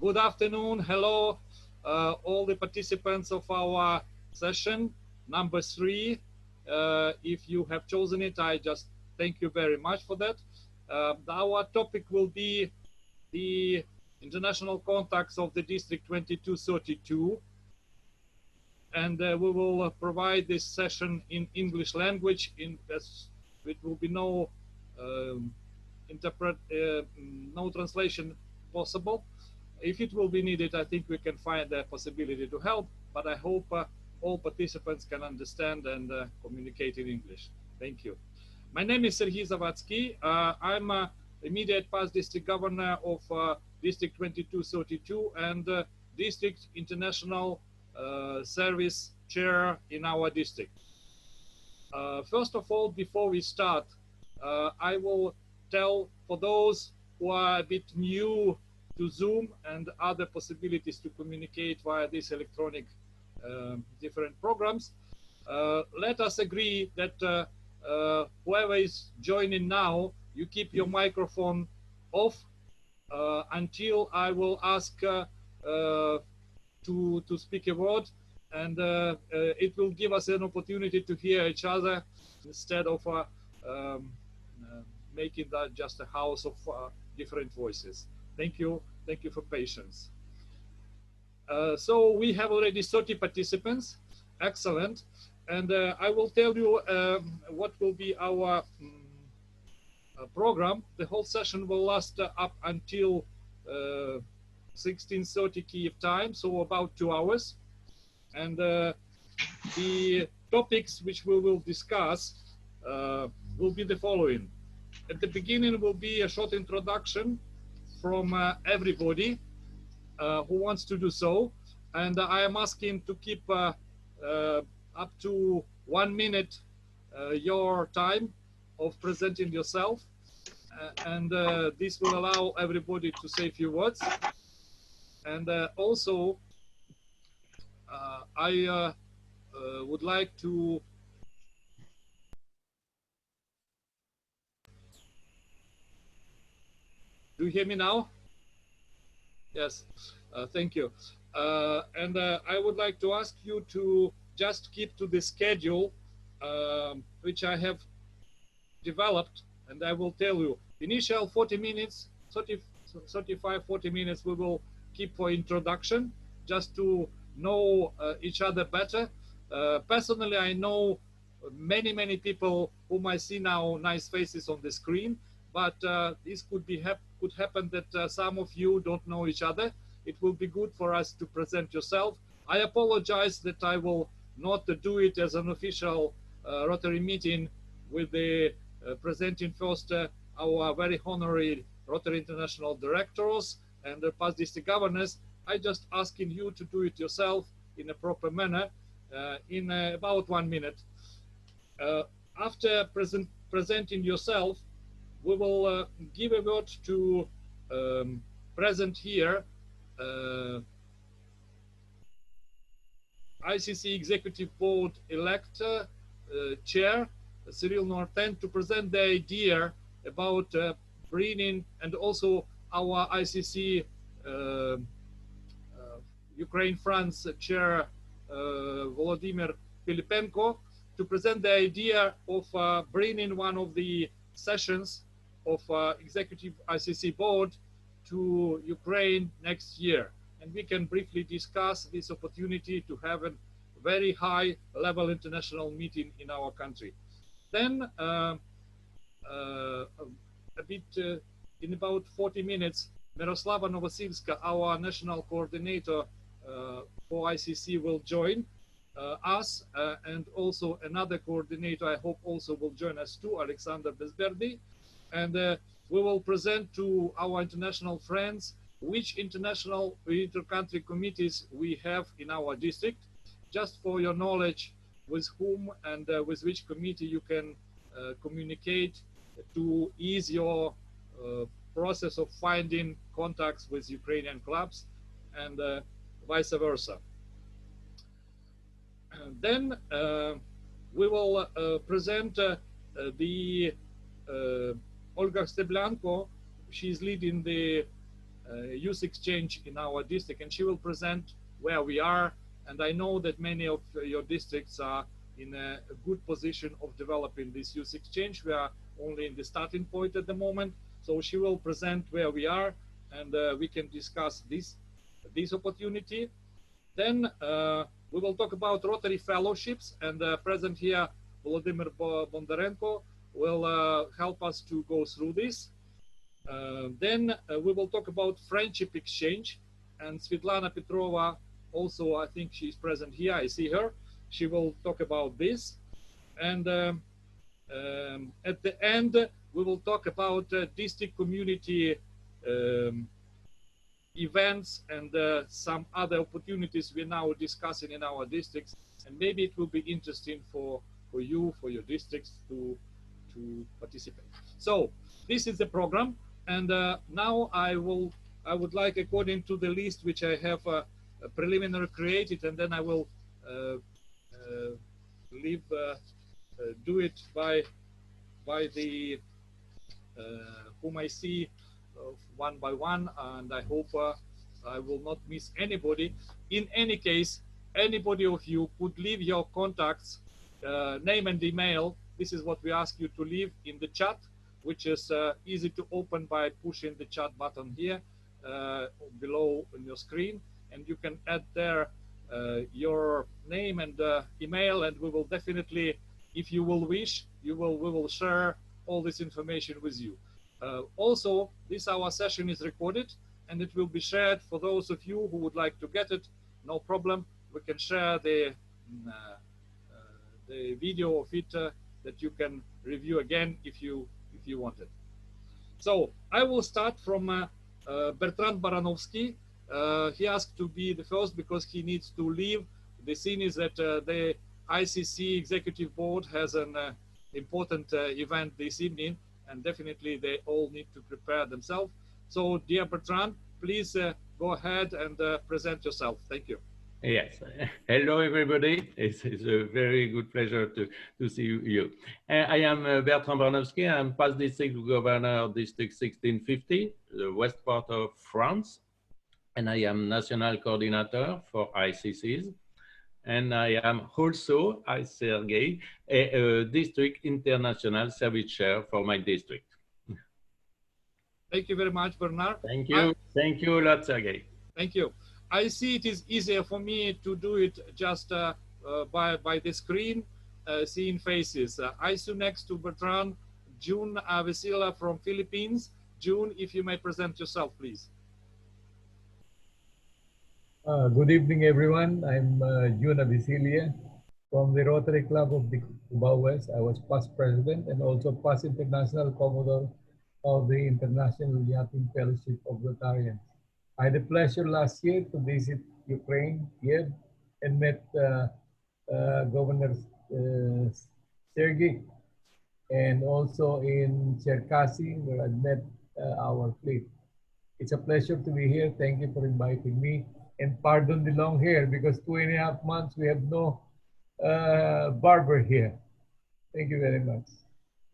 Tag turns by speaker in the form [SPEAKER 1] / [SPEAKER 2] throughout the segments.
[SPEAKER 1] Good afternoon. Hello, all the participants of our session number 3. If you have chosen it, I just thank you very much for that. Our topic will be the international contacts of the District 2232. And we will provide this session in English language. It will be no no translation possible. If it will be needed, I think we can find a possibility to help, but I hope all participants can understand and communicate in English. Thank you. My name is Serhiy Zavadsky. I'm immediate past district governor of District 2232 and District International Service Chair in our district. First of all, before we start, I will tell for those who are a bit new to Zoom and other possibilities to communicate via these electronic different programs, let us agree that whoever is joining now, you keep your microphone off until I will ask to speak a word, and it will give us an opportunity to hear each other instead of making that just a house of different voices. Thank you for patience. So we have already 30 participants. Excellent. And I will tell you what will be our program. The whole session will last up until 16:30 Kyiv time, so about 2 hours. And the topics which we will discuss will be the following. At the beginning will be a short introduction from everybody who wants to do so, and I am asking to keep up to 1 minute your time of presenting yourself, and this will allow everybody to say a few words. And also I would like to do you hear me now? Yes, thank you. And I would like to ask you to just keep to the schedule which I have developed, and I will tell you. Initial 40 minutes, 35, 40 minutes we will keep for introduction, just to know each other better. Personally, I know many people whom I see now, nice faces on the screen, but this could happen that some of you don't know each other. It will be good for us to present yourself. I apologize that I will not do it as an official Rotary meeting with the presenting first our very honorary Rotary International directors and the past district governors. I just asking you to do it yourself in a proper manner in about 1 minute. After presenting yourself, we will give a word to present here ICC Executive Board elect Chair Cyril Norten to present the idea about bringing, and also our ICC Ukraine-France Chair Volodymyr Filipenko to present the idea of bringing one of the sessions of Executive ICC Board to Ukraine next year. And we can briefly discuss this opportunity to have a very high level international meeting in our country. Then in about 40 minutes, Miroslava Novosilska, our national coordinator for ICC, will join us, and also another coordinator I hope also will join us too, Alexander Bezberdy, and we will present to our international friends which international inter-country committees we have in our district, just for your knowledge with whom and with which committee you can communicate to ease your process of finding contacts with Ukrainian clubs and vice versa. Then we will present the Olga Steblyanko. She's leading the youth exchange in our district, and she will present where we are. And I know that many of your districts are in a good position of developing this youth exchange. We are only in the starting point at the moment. So she will present where we are, and we can discuss this opportunity. Then we will talk about Rotary fellowships, and present here, Volodymyr Bondarenko will help us to go through this. Then we will talk about friendship exchange, and Svetlana Petrova also, I think she's present here, I see her. She will talk about this. And at the end, we will talk about district community events and some other opportunities we're now discussing in our districts. And maybe it will be interesting for you, for your districts to participate. So this is the program. And now I would like, according to the list which I have preliminary created, and then I will do it by the whom I see one by one, and I hope I will not miss anybody. In any case, anybody of you could leave your contacts, name and email. This is what we ask you to leave in the chat, which is easy to open by pushing the chat button here below on your screen, and you can add there your name and email, and we will definitely, if you will wish, we will share all this information with you. Also, our session is recorded, and it will be shared for those of you who would like to get it. No problem. We can share the video of it that you can review again if you want it. So I will start from Bertrand Baranovsky. He asked to be the first because he needs to leave. The scene is that the ICC Executive Board has an important event this evening, and definitely they all need to prepare themselves. So, dear Bertrand, please go ahead and present yourself. Thank you.
[SPEAKER 2] Yes. Hello, everybody. It's a very good pleasure to see you. I am Bertrand Baranovsky. I'm past district governor of District 1650, the west part of France. And I am national coordinator for ICCs. And I am also, Sergey, a district international service chair for my district.
[SPEAKER 1] Thank you very much, Bernard.
[SPEAKER 2] Thank you. Thank you a lot, Sergey.
[SPEAKER 1] Thank you. I see it is easier for me to do it just by the screen, seeing faces. I see next to Bertrand, June Avesila from Philippines. June, if you may present yourself, please.
[SPEAKER 3] Good evening, everyone. I'm June Avesila from the Rotary Club of the Cubao West. I was past president and also past international commodore of the International Yachting Fellowship of Rotarians. I had the pleasure last year to visit Ukraine, Kiev, and met Governor Sergey, and also in Cherkasy, where I met our fleet. It's a pleasure to be here. Thank you for inviting me. And pardon the long hair, because 2.5 months we have no barber here. Thank you very much.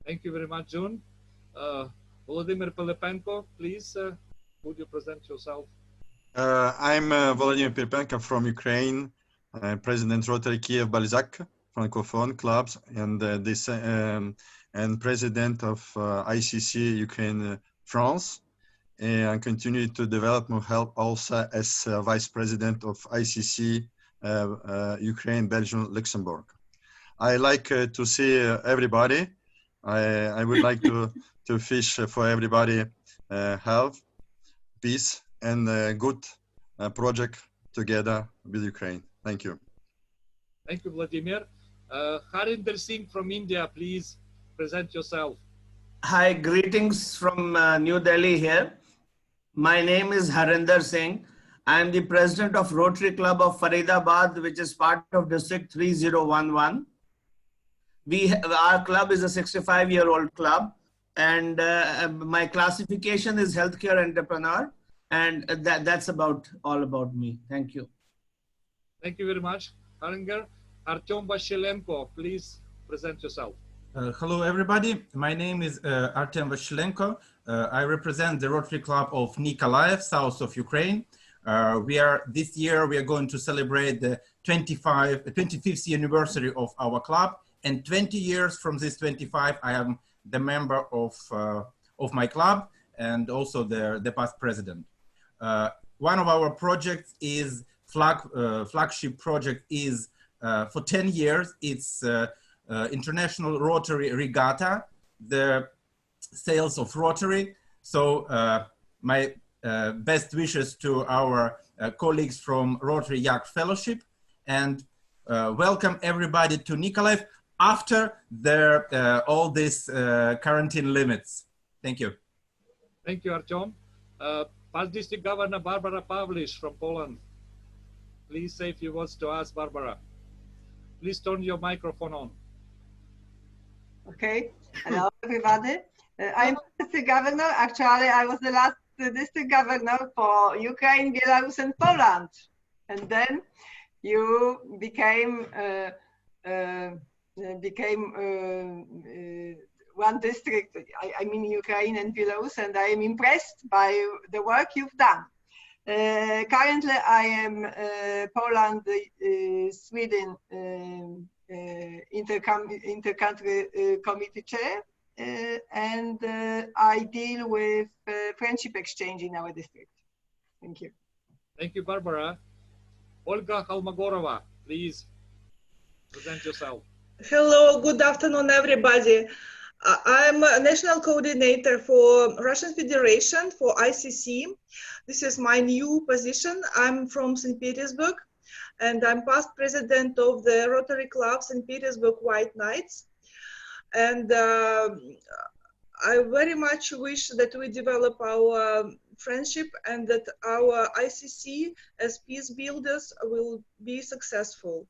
[SPEAKER 1] Thank you very much, June. Volodymyr Pilipenko, please, would you present yourself?
[SPEAKER 4] I'm Volodymyr Pilipenko from Ukraine, President Rotary Kiev Balzac, Francophone clubs, and President of ICC Ukraine France. And I continue to develop my help also as Vice President of ICC Ukraine, Belgium, Luxembourg. I like to see everybody. I would like to fish for everybody health, peace, and a good project together with Ukraine. Thank you.
[SPEAKER 1] Thank you, Vladimir. Harinder Singh from India, please present yourself.
[SPEAKER 5] Hi, greetings from New Delhi here. My name is Harinder Singh. I am the president of Rotary Club of Faridabad, which is part of District 3011. Our club is a 65-year-old club, and my classification is healthcare entrepreneur, and that's all about me. Thank you.
[SPEAKER 1] Thank you very much, Harinder. Artyom Vashilenko, please present yourself.
[SPEAKER 6] Hello, everybody. My name is Artyom Vashilenko. I represent the Rotary Club of Nikolaev, south of Ukraine. This year we are going to celebrate the 25th anniversary of our club, and 20 years from this 25, I am the member of my club and also the past president. One of our projects is flagship project is for 10 years. It's International Rotary Regatta, the sales of Rotary. So my best wishes to our colleagues from Rotary Young Fellowship, and welcome everybody to Nikolaev after all these quarantine limits. Thank you.
[SPEAKER 1] Thank you, Artyom. Past District Governor Barbara Pavlish from Poland. Please say a few words to us, Barbara. Please turn your microphone on.
[SPEAKER 7] Okay. Hello, everybody. I'm district governor. Actually, I was the last district governor for Ukraine, Belarus, and Poland. And then you became one district, I mean Ukraine and Belarus, and I am impressed by the work you've done. Currently, I am Poland, Sweden inter-country committee chair, and I deal with friendship exchange in our district. Thank you.
[SPEAKER 1] Thank you, Barbara. Olga Khalmagorova, please present yourself.
[SPEAKER 8] Hello, good afternoon, everybody. I'm a national coordinator for Russian Federation for ICC. This is my new position. I'm from St. Petersburg, and I'm past president of the Rotary Club St. Petersburg White Knights. And I very much wish that we develop our friendship and that our ICC as peace builders will be successful.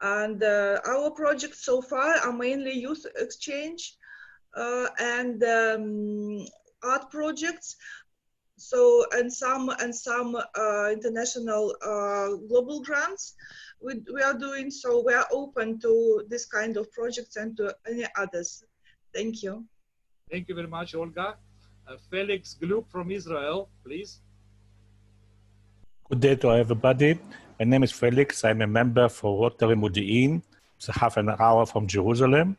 [SPEAKER 8] And our projects so far are mainly youth exchange and art projects. So and some international global grants we are doing. So we are open to this kind of projects and to any others. Thank you.
[SPEAKER 1] Thank you very much, Olga. Felix Gluck from Israel, please.
[SPEAKER 9] Good day to everybody. My name is Felix. I'm a member for Rotary Modi'in. It's half an hour from Jerusalem.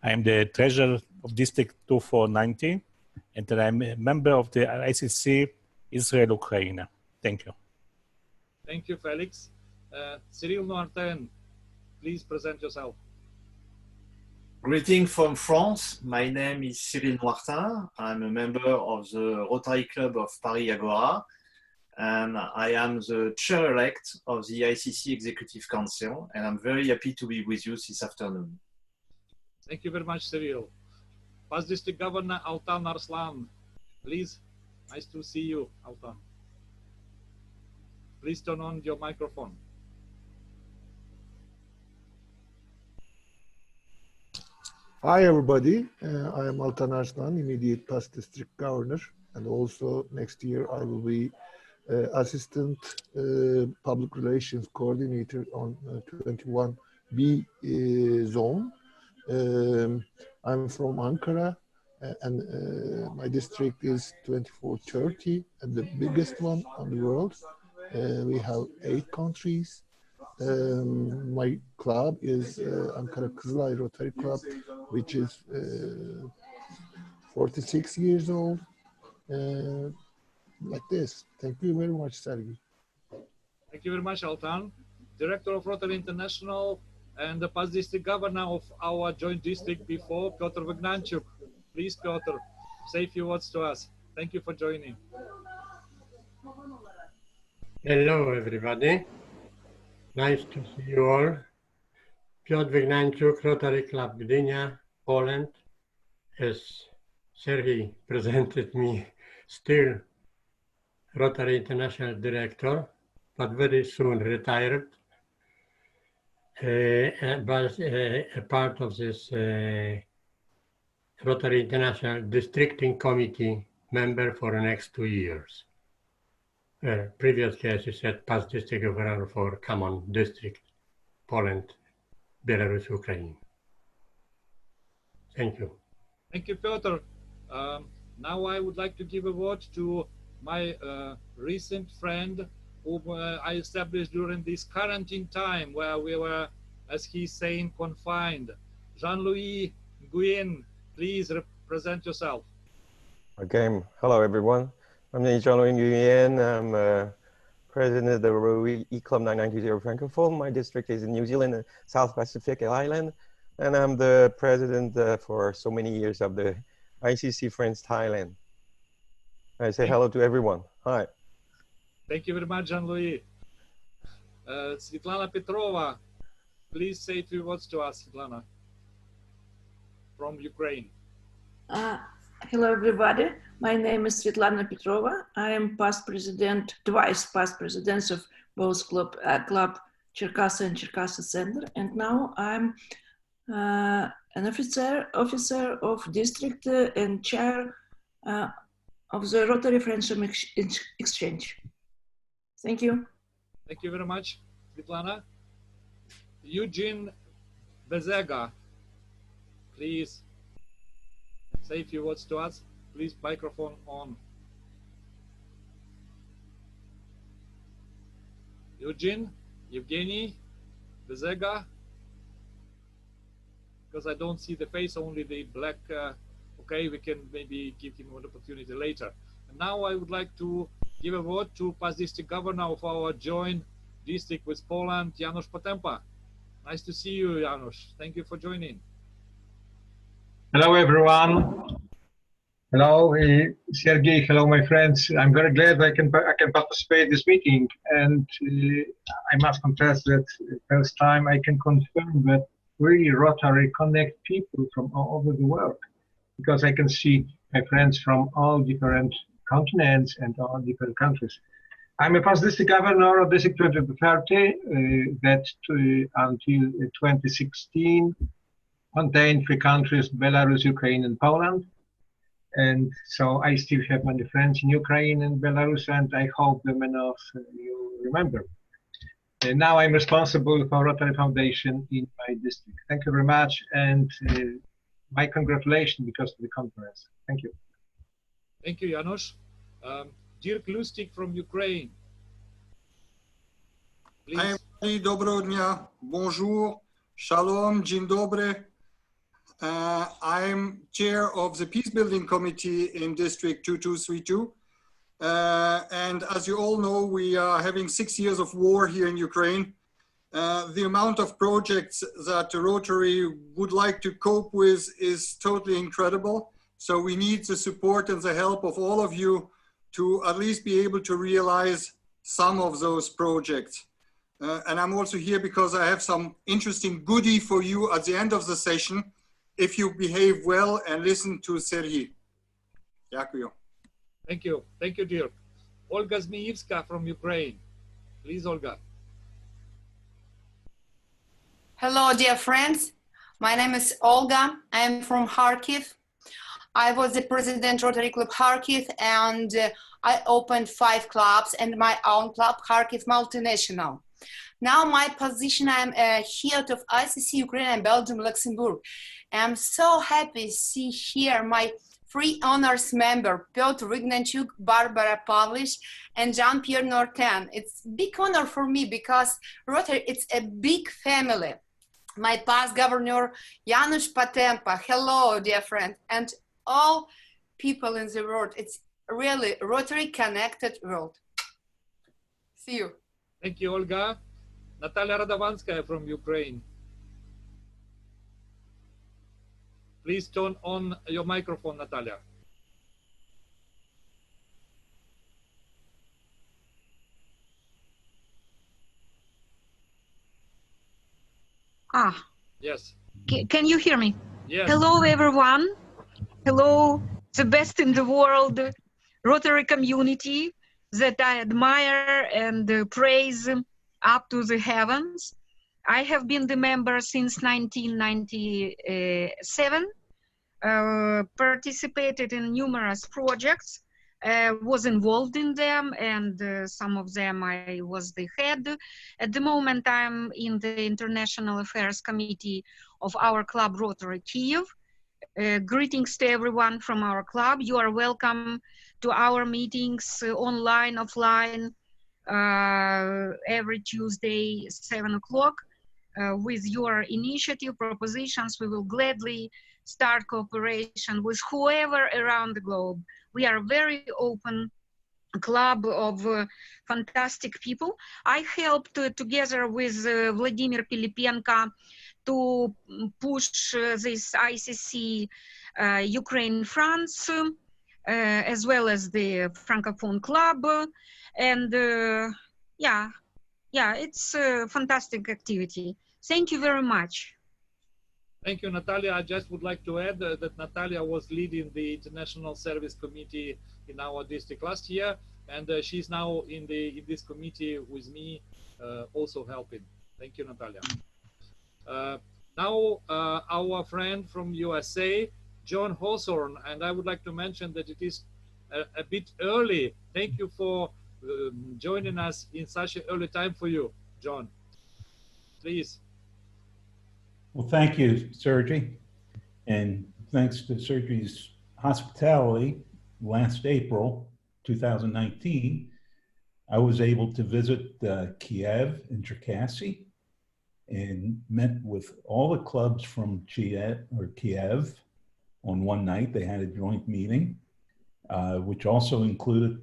[SPEAKER 9] I'm the treasurer of District 2490, and I'm a member of the ICC Israel Ukraine. Thank you.
[SPEAKER 1] Thank you, Felix. Cyril Noirtin, please present yourself.
[SPEAKER 10] Greeting from France. My name is Cyril Noirtin. I'm a member of the Rotary Club of Paris Agora, and I am the chair-elect of the ICC Executive Council, and I'm very happy to be with you this afternoon.
[SPEAKER 1] Thank you very much, Cyril. Past District Governor Altan Arslan, please. Nice to see you, Altan. Please turn on your microphone.
[SPEAKER 11] Hi, everybody. I am Altan Arslan, immediate past district governor, and also next year I will be assistant public relations coordinator on 21B zone. I'm from Ankara, and my district is 2430, and the biggest one on the world. We have 8 countries. My club is Ankara Kızılay Rotary Club, which is 46 years old. Like this. Thank you very much, Sergey.
[SPEAKER 1] Thank you very much, Altan. Director of Rotary International and the past district governor of our joint district before, Piotr Wygnanchuk. Please, Piotr, say a few words to us. Thank you for joining.
[SPEAKER 12] Hello, everybody. Nice to see you all. Piotr Wygnanchuk, Rotary Club Gdynia, Poland. As Sergey presented me, still Rotary International Director, but very soon retired. But a part of this Rotary International Districting Committee member for the next 2 years. Previously, as you said, past district governor for common district, Poland, Belarus, Ukraine. Thank you.
[SPEAKER 1] Thank you, Piotr. Now I would like to give a word to my recent friend whom I established during this quarantine time where we were, as he's saying, confined. Jean-Louis Nguyen, please present yourself.
[SPEAKER 13] Okay, hello everyone. I'm Jean-Louis Nguyen. I'm president of the Rotary Club 990 Francophone. My district is in New Zealand, South Pacific Island. And I'm the president for so many years of the ICC Friends Thailand. I say hello to everyone. Hi.
[SPEAKER 1] Thank you very much, Jean-Louis. Svetlana Petrova, please say a few words to us, Svetlana, from Ukraine.
[SPEAKER 14] Hello, everybody. My name is Svetlana Petrova. I am past president, twice past presidents of both club Cherkassa and Cherkassa Center. And now I'm an officer of district and chair of the Rotary Friendship Exchange. Thank you.
[SPEAKER 1] Thank you very much, Svetlana. Eugene Bezega, please say a few words to us. Please, microphone on. Eugene, Evgeny, Bezega, because I don't see the face, only the black. Okay, we can maybe give him an opportunity later. And now I would like to give a word to past district governor of our joint district with Poland, Janusz Potempa. Nice to see you, Janusz. Thank you for joining.
[SPEAKER 15] Hello, everyone. Hello, Sergey. Hello, my friends. I'm very glad I can participate in this meeting, and I must confess that first time I can confirm that really Rotary connect people from all over the world, because I can see my friends from all different continents and all different countries. I'm a past district governor of District 2030 that until 2016 contained 3 countries, Belarus, Ukraine, and Poland. And so I still have many friends in Ukraine and Belarus, and I hope that many of you remember. And now I'm responsible for Rotary Foundation in my district. Thank you very much, and my congratulations because of the conference. Thank you.
[SPEAKER 1] Thank you, Janusz. Dirk Lustig from Ukraine. Please.
[SPEAKER 16] Доброго дня. Bonjour. Shalom. Dzień dobry. I'm chair of the Peace Building Committee in District 2232. And as you all know, we are having 6 years of war here in Ukraine. The amount of projects that Rotary would like to cope with is totally incredible. So we need the support and the help of all of you to at least be able to realize some of those projects. And I'm also here because I have some interesting goodie for you at the end of the session, if you behave well and listen to Sergey. Дякую.
[SPEAKER 1] Thank you. Thank you, Dirk. Olga Zmievska from Ukraine. Please, Olga.
[SPEAKER 17] Hello, dear friends. My name is Olga. I'm from Kharkiv. I was the president Rotary Club Kharkiv, and I opened 5 clubs and my own club, Kharkiv Multinational. Now my position, I'm head of ICC, Ukraine and Belgium, Luxembourg. I'm so happy to see here my 3 honors member, Piotr Ignanchuk, Barbara Pavlish, and Jean-Pierre Nortin. It's a big honor for me because Rotary, it's a big family. My past governor, Janusz Potempa, hello, dear friend, and all people in the world. It's really Rotary connected world. See you.
[SPEAKER 1] Thank you, Olga. Natalia Radovanskaya from Ukraine. Please turn on your microphone, Natalia. Yes.
[SPEAKER 18] Can you hear me?
[SPEAKER 1] Yes.
[SPEAKER 18] Hello, everyone. Hello, the best in the world Rotary community that I admire and praise up to the heavens. I have been the member since 1997, participated in numerous projects, was involved in them, and some of them I was the head. At the moment, I'm in the International Affairs Committee of our club Rotary Kyiv. Greetings to everyone from our club. You are welcome to our meetings online, offline, every Tuesday, 7 o'clock. With your initiative, propositions, we will gladly start cooperation with whoever around the globe. We are a very open club of fantastic people. I helped together with Vladimir Pilipenko to push this ICC Ukraine-France, as well as the Francophone Club. And yeah, it's a fantastic activity. Thank you very much.
[SPEAKER 1] Thank you, Natalia. I just would like to add that Natalia was leading the International Service Committee in our district last year, and she's now in this committee with me, also helping. Thank you, Natalia. Now, our friend from USA, John Hawthorne, and I would like to mention that it is a bit early. Thank you for joining us in such an early time for you, John. Please.
[SPEAKER 19] Well, thank you, Sergey. And thanks to Sergey's hospitality, last April 2019, I was able to visit Kiev and Cherkasy and met with all the clubs from Kiev on one night. They had a joint meeting, which also included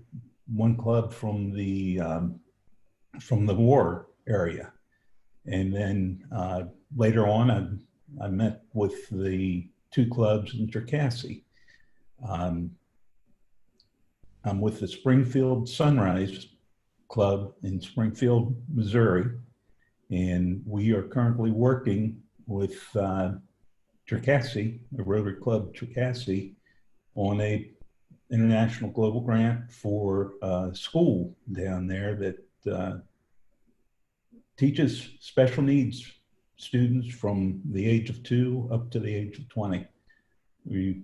[SPEAKER 19] one club from the war area. And then later on, I met with the two clubs in Cherkasy. I'm with the Springfield Sunrise Club in Springfield, Missouri, and we are currently working with Cherkasy, the Rotary Club Cherkasy, on a international global grant for a school down there that teaches special needs students from the age of 2 up to the age of 20. We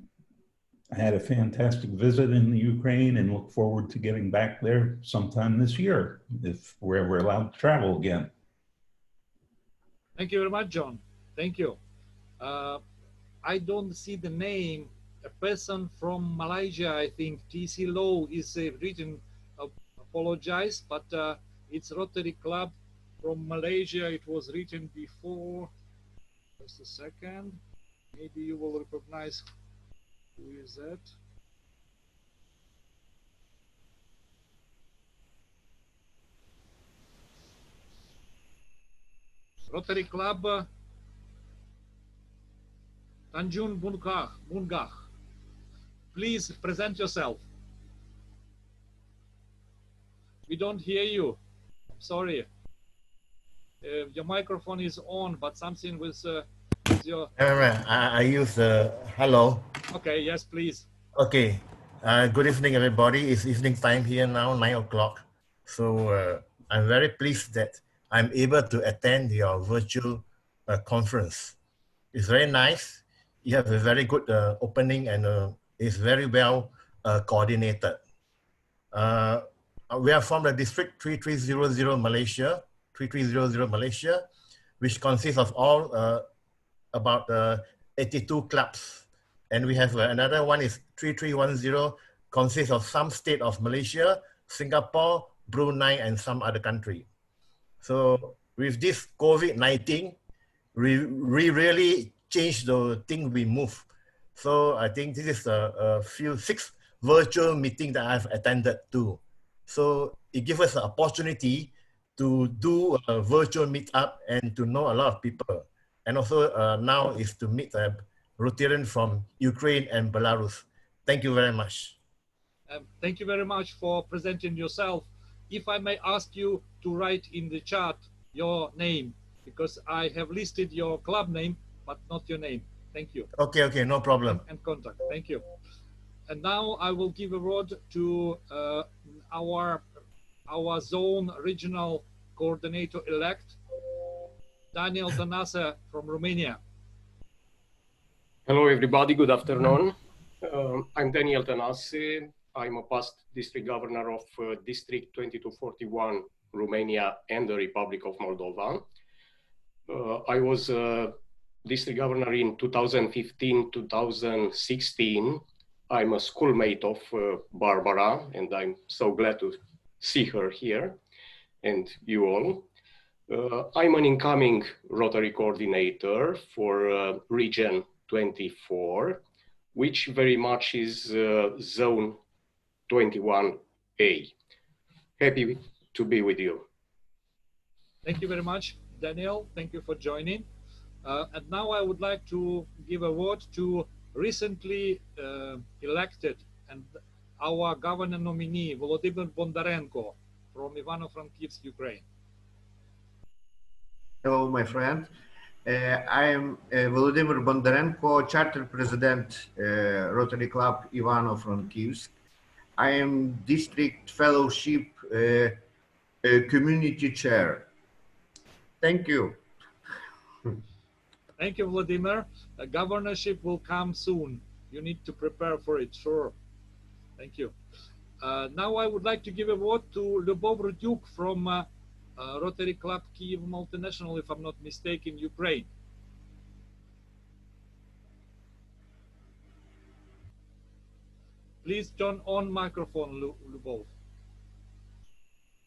[SPEAKER 19] had a fantastic visit in the Ukraine and look forward to getting back there sometime this year if we're ever allowed to travel again.
[SPEAKER 1] Thank you very much, John. Thank you. I don't see the name. A person from Malaysia, I think, TC Low is written, apologize, but it's Rotary Club from Malaysia. It was written before. Just a second. Maybe you will recognize who is that. Rotary Club Tanjung Bungah. Please present yourself. We don't hear you. Sorry. Your microphone is on, but something with your...
[SPEAKER 20] I use hello.
[SPEAKER 1] Okay, yes, please.
[SPEAKER 20] Okay. Good evening, everybody. It's evening time here now, 9 o'clock. So I'm very pleased that I'm able to attend your virtual conference. It's very nice. You have a very good opening and it's very well coordinated. We are from the district 3300 Malaysia, 3300 Malaysia, which consists of all about 82 clubs. And we have another one is 3310, consists of some state of Malaysia, Singapore, Brunei, and some other country. So with this COVID-19, we really changed the thing we move. So I think this is a few 6 virtual meetings that I've attended to. So it gives us an opportunity to do a virtual meetup and to know a lot of people. And also now is to meet a Rotarian from Ukraine and Belarus. Thank you very much.
[SPEAKER 1] Thank you very much for presenting yourself. If I may ask you to write in the chat your name, because I have listed your club name, but not your name. Thank you.
[SPEAKER 20] Okay, no problem.
[SPEAKER 1] And contact. Thank you. And now I will give a word to our zone regional coordinator-elect, Daniel Tănase from Romania.
[SPEAKER 21] Hello, everybody. Good afternoon. I'm Daniel Tănase. I'm a past district governor of District 2241, Romania, and the Republic of Moldova. I was the district governor in 2015-2016. I'm a schoolmate of Barbara, and I'm so glad to see her here and you all. I'm an incoming Rotary coordinator for Region 24, which very much is Zone 21A. Happy to be with you.
[SPEAKER 1] Thank you very much, Daniel. Thank you for joining. And now I would like to give a word to recently elected and our governor nominee, Volodymyr Bondarenko from Ivano-Frankivsk, Ukraine.
[SPEAKER 2] Hello, my friend. I am Volodymyr Bondarenko, Charter President, Rotary Club Ivano-Frankivsk. I am District Fellowship Community Chair. Thank you.
[SPEAKER 1] Thank you, Vladimir. A governorship will come soon. You need to prepare for it, sure. Thank you. Now I would like to give a word to Lyubov Rudyuk from Rotary Club Kyiv Multinational, if I'm not mistaken, Ukraine. Please turn on microphone, Lyubov.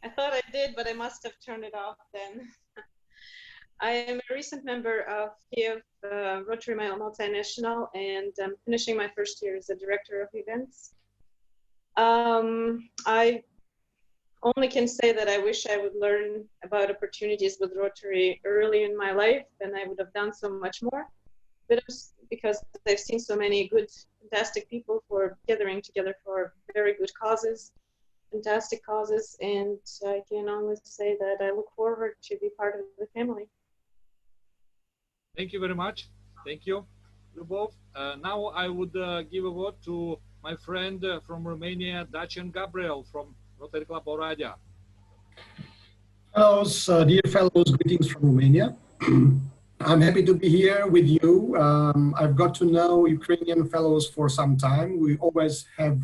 [SPEAKER 22] I thought I did, but I must have turned it off then. I am a recent member of Kyiv Rotary Multinational, and I'm finishing my first year as a director of events. I only can say that I wish I would learn about opportunities with Rotary early in my life, and I would have done so much more. Because I've seen so many good, fantastic people for gathering together for very good causes, fantastic causes, and I can only say that I look forward to be part of the family.
[SPEAKER 1] Thank you very much. Thank you, Lyubov. Now I would give a word to my friend from Romania, Dacian Gabriel from Rotary Club Oradea.
[SPEAKER 23] Hello, dear fellows, greetings from Romania. I'm happy to be here with you. I've got to know Ukrainian fellows for some time. We always have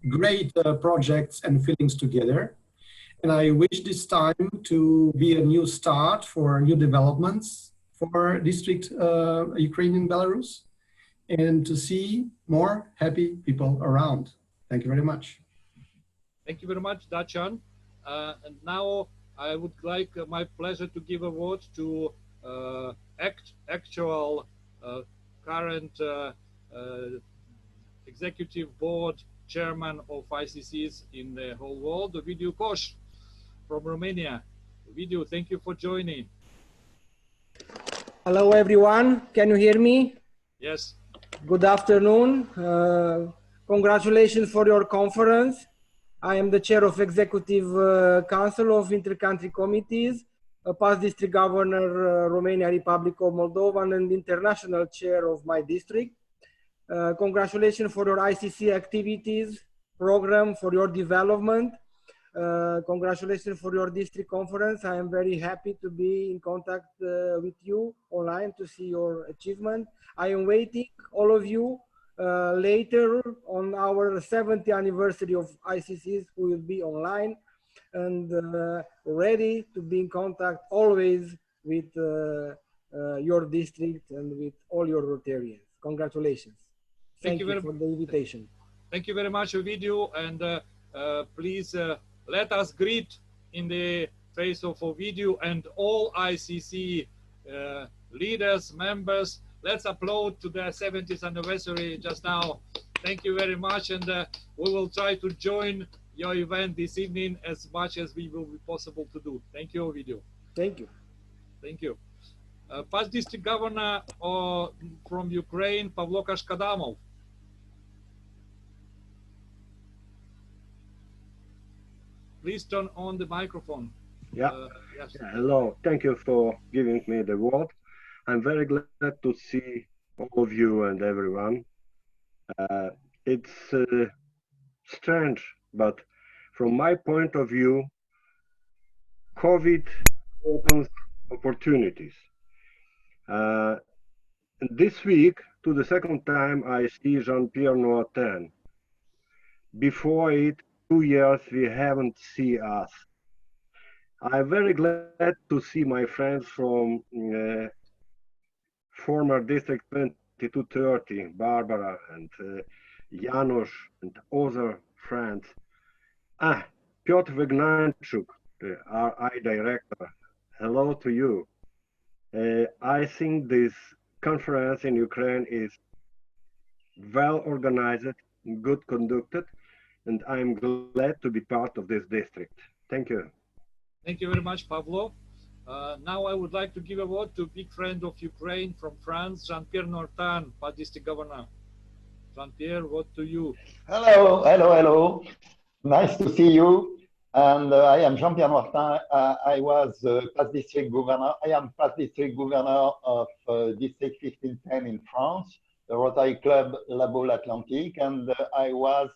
[SPEAKER 23] great projects and feelings together. And I wish this time to be a new start for new developments for District Ukraine and Belarus, and to see more happy people around. Thank you very much.
[SPEAKER 1] Thank you very much, Dacian. And now I would like my pleasure to give a word to actual current executive board chairman of ICCs in the whole world, Ovidiu Koș from Romania. Ovidiu, thank you for joining.
[SPEAKER 24] Hello, everyone. Can you hear me?
[SPEAKER 1] Yes.
[SPEAKER 24] Good afternoon. Congratulations for your conference. I am the chair of Executive Council of Intercountry Committees, a past district governor, Romania, Republic of Moldova, and international chair of my district. Congratulations for your ICC activities program, for your development. Congratulations for your district conference. I am very happy to be in contact with you online to see your achievement. I am waiting, all of you, later on our 70th anniversary of ICCs, who will be online and ready to be in contact always with your district and with all your Rotarians. Congratulations. Thank you for the invitation.
[SPEAKER 1] Thank you very much, Ovidiu, and please let us greet in the face of Ovidiu and all ICC leaders, members. Let's applaud to their 70th anniversary just now. Thank you very much, and we will try to join your event this evening as much as we will be possible to do. Thank you, Ovidiu.
[SPEAKER 24] Thank you.
[SPEAKER 1] Thank you. Past district governor from Ukraine, Pavlo Kashkadamov. Please turn on the microphone.
[SPEAKER 25] Yeah.
[SPEAKER 1] Yes.
[SPEAKER 25] Hello. Thank you for giving me the word. I'm very glad to see all of you and everyone. It's strange, but from my point of view, COVID opens opportunities. This week, to the second time, I see Jean-Pierre Noatin. Before it, 2 years, we haven't seen us. I'm very glad to see my friends former District 2230, Barbara and Janusz and other friends. Piotr Vignanchuk, RI Director, hello to you. I think this conference in Ukraine is well organized, good conducted, and I'm glad to be part of this district. Thank you.
[SPEAKER 1] Thank you very much, Pavlo. Now I would like to give a word to a big friend of Ukraine from France, Jean-Pierre Nortan, Past District Governor. Jean-Pierre, what to you?
[SPEAKER 3] Hello, hello, hello. Nice to see you. And I am Jean-Pierre Martin. I was Past District Governor. I am Past District Governor of District 1510 in France, the Rotary Club La Baule Atlantique, and I was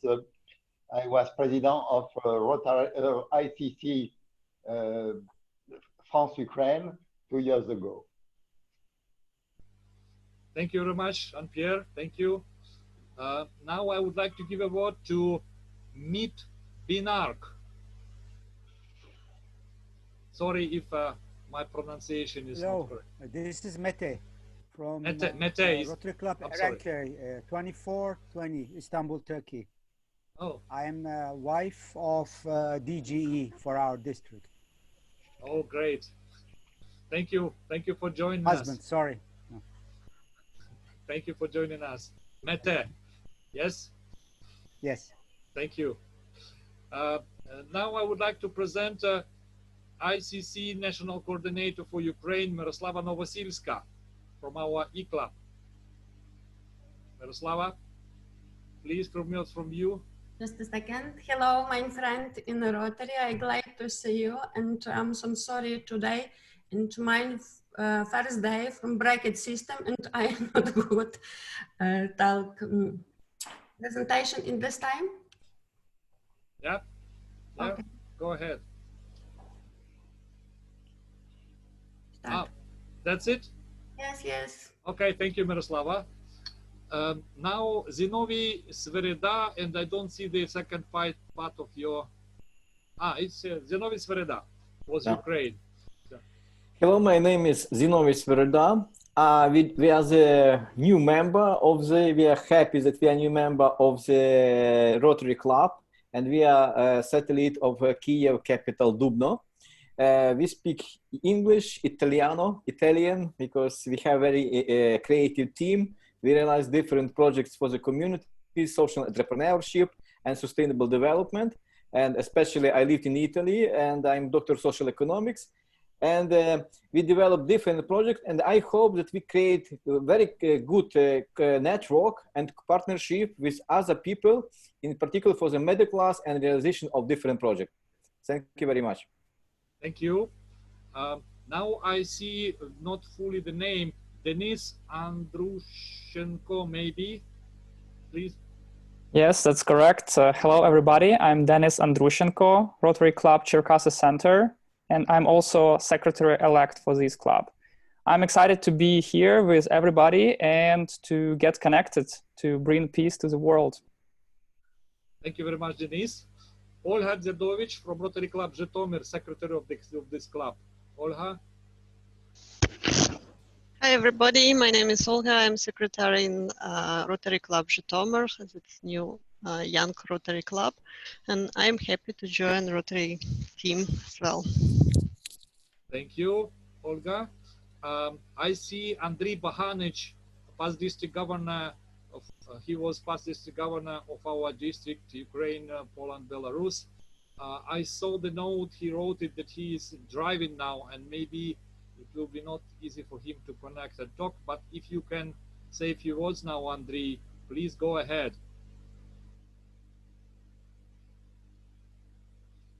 [SPEAKER 3] president of Rotary ICC France-Ukraine 2 years ago.
[SPEAKER 1] Thank you very much, Jean-Pierre. Thank you. Now I would like to give a word to Mit Binark. Sorry if my pronunciation is not correct.
[SPEAKER 4] This is Mete from
[SPEAKER 1] Mete
[SPEAKER 4] Rotary Club Erenköy, 2420 Istanbul, Turkey.
[SPEAKER 1] Oh.
[SPEAKER 4] I am wife of DGE for our district.
[SPEAKER 1] Oh, great. Thank you. Thank you for joining
[SPEAKER 4] Husband,
[SPEAKER 1] us.
[SPEAKER 4] sorry. No.
[SPEAKER 1] Thank you for joining us. Mete, yes?
[SPEAKER 4] Yes.
[SPEAKER 1] Thank you. Now I would like to present ICC National Coordinator for Ukraine, Miroslava Novosilska, from our E-Club. Miroslava, please from you.
[SPEAKER 5] Just a second. Hello, my friend in the Rotary. I'm glad to see you, and I'm so sorry today. It's my first day from Breakout system, and I am not good talk presentation in this time.
[SPEAKER 1] Yeah. Okay. Go ahead. That's it?
[SPEAKER 5] Yes, yes.
[SPEAKER 1] Okay, thank you, Miroslava. Now, Zinovi Svereda, and I don't see the second part of your... it's Zinovi Svereda, was Ukraine.
[SPEAKER 6] Hello, my name is Zinovi Svereda. We are the new member of we are happy that we are new member of the Rotary Club, and we are a satellite of Kiev capital Dubno. We speak English, Italian, because we have a very creative team. We realize different projects for the community, social entrepreneurship, and sustainable development. And especially I lived in Italy, and I'm Doctor of Social Economics. And we develop different projects, and I hope that we create a very good network and partnership with other people, in particular for the middle class and realization of different projects. Thank you very much.
[SPEAKER 1] Thank you. Now I see not fully the name, Denis Andrushenko, maybe, please.
[SPEAKER 7] Yes, that's correct. Hello, everybody. I'm Denis Andrushenko, Rotary Club Cherkasy Center, and I'm also secretary-elect for this club. I'm excited to be here with everybody and to get connected to bring peace to the world.
[SPEAKER 1] Thank you very much, Denis. Olha Dzedovich from Rotary Club Zhytomyr, secretary of this club. Olha.
[SPEAKER 26] Hi, everybody. My name is Olga. I'm secretary in Rotary Club Zhytomyr. It's new young Rotary Club, and I'm happy to join the Rotary team as well.
[SPEAKER 1] Thank you, Olga. I see Andriy Bahanich, past district governor. He was past district governor of our district, Ukraine, Poland, Belarus. I saw the note he wrote it that he is driving now, and maybe it will be not easy for him to connect and talk, but if you can say a few words now, Andriy, please go ahead.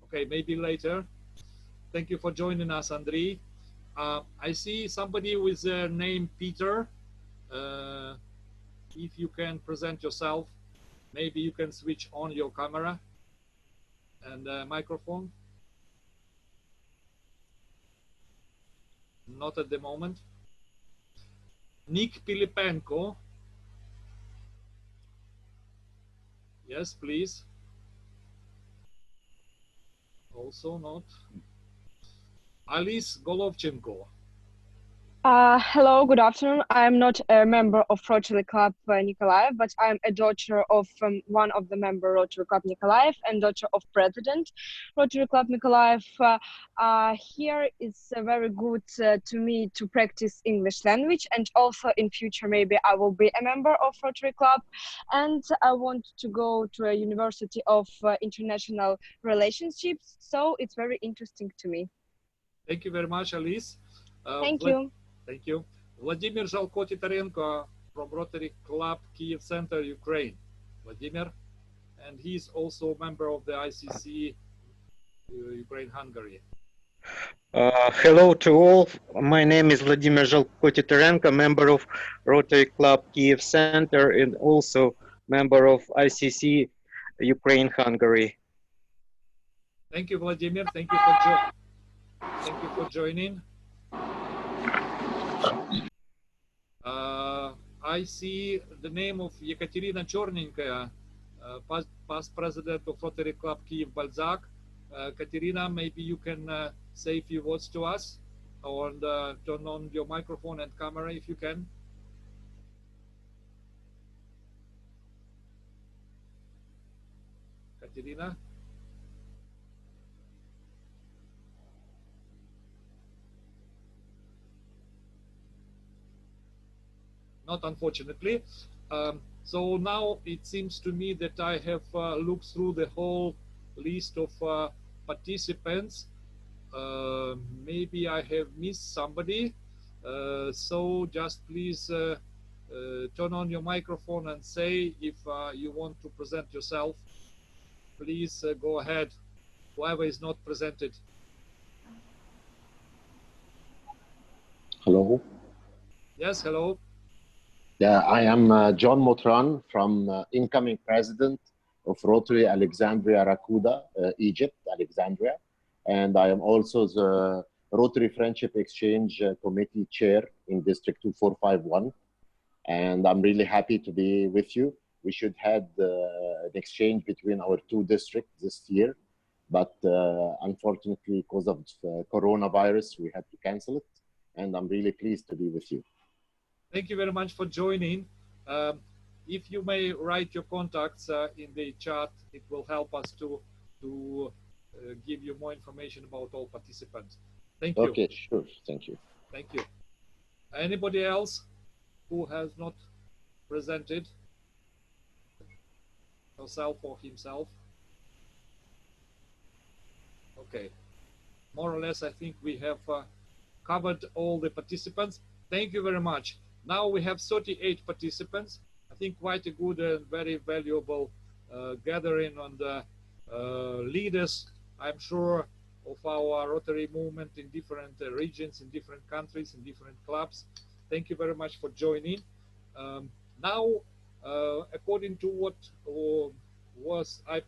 [SPEAKER 1] Okay, maybe later. Thank you for joining us, Andriy. I see somebody with the name Peter. If you can present yourself, maybe you can switch on your camera and microphone. Not at the moment. Nick Pilipenko. Yes, please. Also not. Alice Golovchenko.
[SPEAKER 8] Hello, good afternoon. I'm not a member of Rotary Club Nikolaev, but I'm a daughter of one of the member Rotary Club Nikolaev and daughter of President Rotary Club Nikolaev. Here it's very good to me to practice English language, and also in future maybe I will be a member of Rotary Club, and I want to go to a University of International Relationships, so it's very interesting to me.
[SPEAKER 1] Thank you very much, Alice.
[SPEAKER 8] Thank you.
[SPEAKER 1] Thank you. Vladimir Zhalko-Titarenko from Rotary Club Kyiv Center, Ukraine. Vladimir, and he's also a member of the ICC Ukraine-Hungary.
[SPEAKER 9] Hello to all. My name is Vladimir Zhalko-Titarenko, member of Rotary Club Kyiv Center and also member of ICC Ukraine-Hungary.
[SPEAKER 1] Thank you, Vladimir. Thank you for joining. I see the name of Ekaterina Chornenkaya, past president of Rotary Club Kyiv Balzac. Katerina, maybe you can say a few words to us, and turn on your microphone and camera if you can. Katerina? Not unfortunately. So now it seems to me that I have looked through the whole list of participants. Maybe I have missed somebody. So just please turn on your microphone and say if you want to present yourself. Please go ahead, whoever is not presented.
[SPEAKER 10] Hello.
[SPEAKER 1] Yes, hello.
[SPEAKER 10] Yeah, I am John Motran from incoming president of Rotary Alexandria Rakuda, Egypt, Alexandria. And I am also the Rotary Friendship Exchange Committee chair in District 2451. And I'm really happy to be with you. We should have an exchange between our two districts this year. But unfortunately, because of coronavirus, we had to cancel it. And I'm really pleased to be with you.
[SPEAKER 1] Thank you very much for joining. If you may write your contacts in the chat, it will help us to give you more information about all participants. Thank you.
[SPEAKER 10] Okay, sure. Thank you.
[SPEAKER 1] Thank you. Anybody else who has not presented herself or himself? Okay. More or less, I think we have covered all the participants. Thank you very much. Now we have 38 participants. I think quite a good and very valuable gathering on the leaders, I'm sure, of our Rotary movement in different regions, in different countries, in different clubs. Thank you very much for joining. Now, according to what I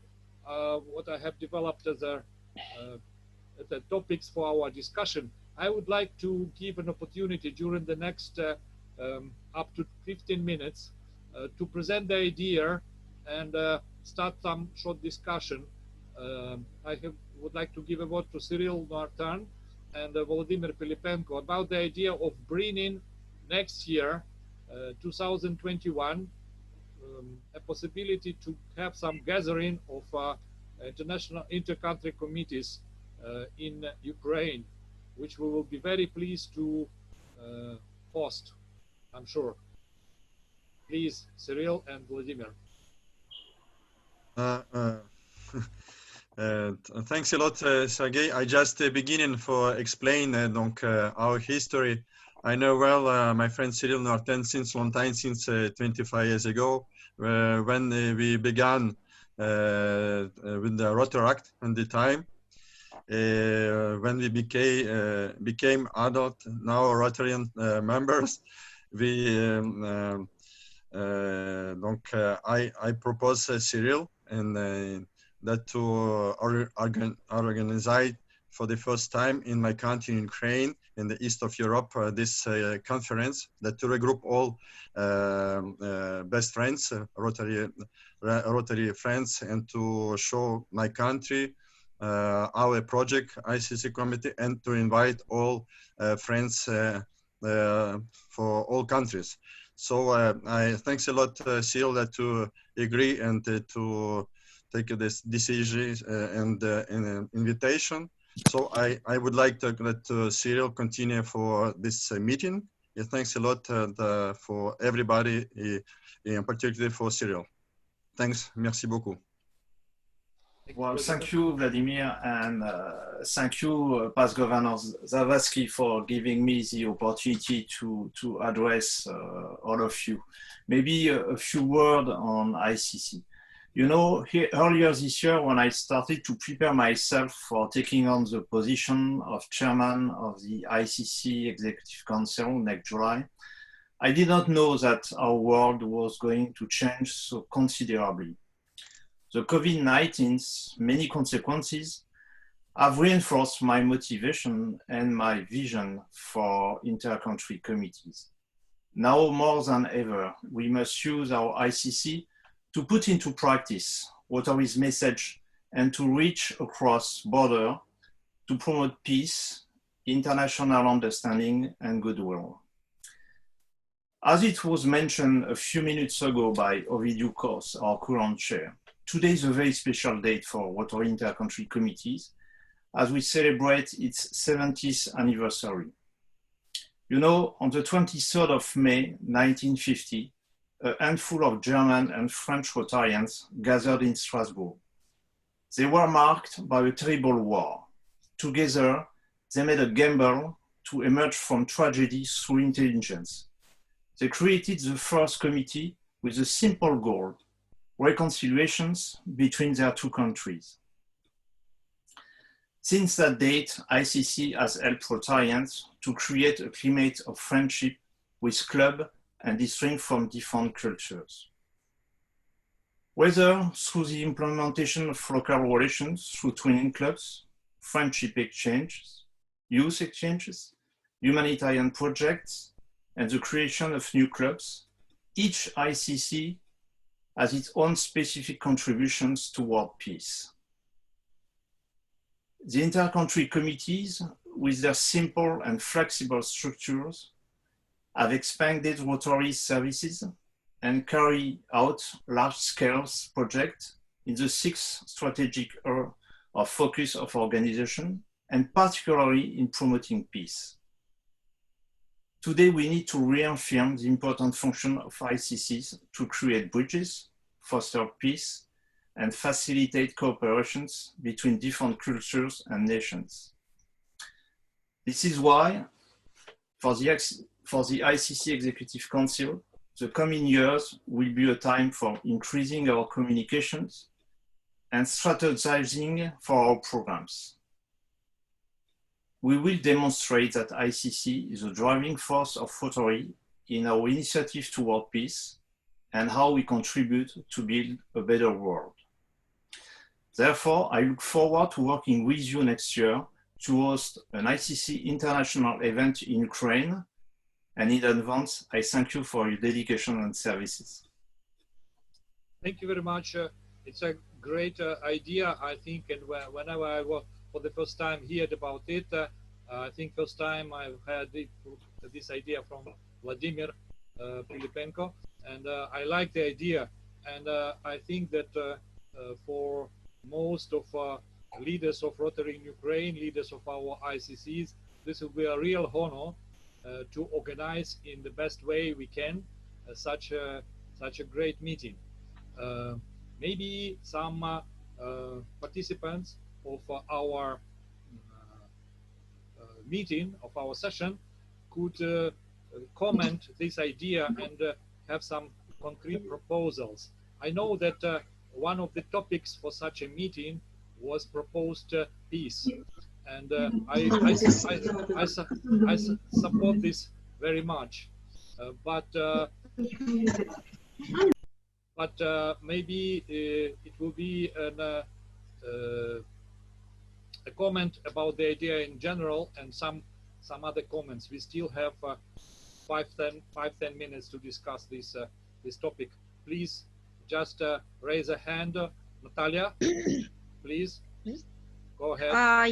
[SPEAKER 1] have developed as the topics for our discussion, I would like to give an opportunity during the next up to 15 minutes to present the idea and start some short discussion. I would like to give a word to Cyril Martin and Volodymyr Pilipenko about the idea of bringing next year, 2021, a possibility to have some gathering of international inter-country committees in Ukraine, which we will be very pleased to host, I'm sure. Please, Cyril and Vladimir.
[SPEAKER 11] Thanks a lot, Sergey. I just beginning for explain our history. I know well my friend Cyril Norton since long time, since 25 years ago, when we began with the Rotaract at the time. When we became adult, now Rotarian members, we I propose Cyril and that to organize for the first time in my country, in Ukraine, in the east of Europe, this conference that to regroup all best friends, Rotary friends, and to show my country, our project, ICC committee, and to invite all friends for all countries. So I thanks a lot, Cyril, to agree and to take this decision and invitation. So I would like to let Cyril continue for this meeting. Yeah, thanks a lot for everybody, in particular for Cyril. Thanks, merci beaucoup.
[SPEAKER 12] Well, thank you, Vladimir, and thank you, past Governor Zawadzki, for giving me the opportunity to address all of you. Maybe a few words on ICC. You know, earlier this year, when I started to prepare myself for taking on the position of chairman of the ICC Executive Council next July, I did not know that our world was going to change so considerably. The COVID-19's many consequences have reinforced my motivation and my vision for inter-country committees. Now more than ever, we must use our ICC to put into practice Rotary's message and to reach across borders to promote peace, international understanding, and goodwill. As it was mentioned a few minutes ago by Ovidiu Kos, our current chair, today is a very special date for Rotary Inter-Country Committees as we celebrate its 70th anniversary. You know, on the 23rd of May, 1950, a handful of German and French Rotarians gathered in Strasbourg. They were marked by a terrible war. Together, they made a gamble to emerge from tragedy through intelligence. They created the first committee with a simple goal: reconciliations between their two countries. Since that date, ICC has helped Rotarians to create a climate of friendship with clubs and districts from different cultures. Whether through the implementation of local relations through twinning clubs, friendship exchanges, youth exchanges, humanitarian projects, and the creation of new clubs, each ICC has its own specific contributions toward peace. The inter-country committees, with their simple and flexible structures, have expanded Rotary services and carry out large-scale projects in the 6 strategic areas of focus of organization, and particularly in promoting peace. Today, we need to reaffirm the important function of ICCs to create bridges, foster peace, and facilitate cooperations between different cultures and nations. This is why, for the ICC Executive Council, the coming years will be a time for increasing our communications and strategizing for our programs. We will demonstrate that ICC is a driving force of Rotary in our initiative toward peace and how we contribute to build a better world. Therefore, I look forward to working with you next year to host an ICC international event in Ukraine, and in advance, I thank you for your dedication and services.
[SPEAKER 1] Thank you very much. It's a great idea, I think, and whenever I for the first time heard about it, I think first time I've had this idea from Vladimir Pilipenko, and I like the idea, and I think that for most of leaders of Rotary in Ukraine, leaders of our ICCs, this will be a real honor to organize in the best way we can such a great meeting. Maybe some participants of our meeting, of our session, could comment this idea and have some concrete proposals. I know that one of the topics for such a meeting was proposed peace, and I support this very much. But maybe it will be a comment about the idea in general and some other comments. We still have 5-10 minutes to discuss this topic. Please just raise a hand. Natalia, please go ahead.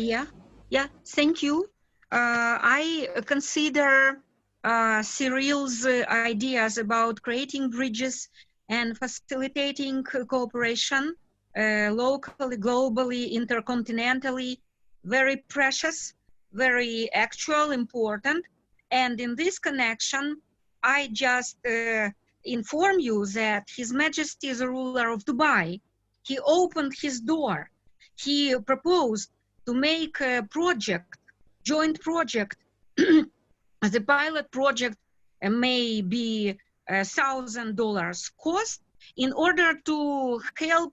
[SPEAKER 18] Yeah, thank you. I consider Cyril's ideas about creating bridges and facilitating cooperation locally, globally, intercontinentally, very precious, very actual, important. And in this connection, I just inform you that His Majesty the ruler of Dubai, he opened his door. He proposed to make a project, joint project. The pilot project may be $1,000 cost in order to help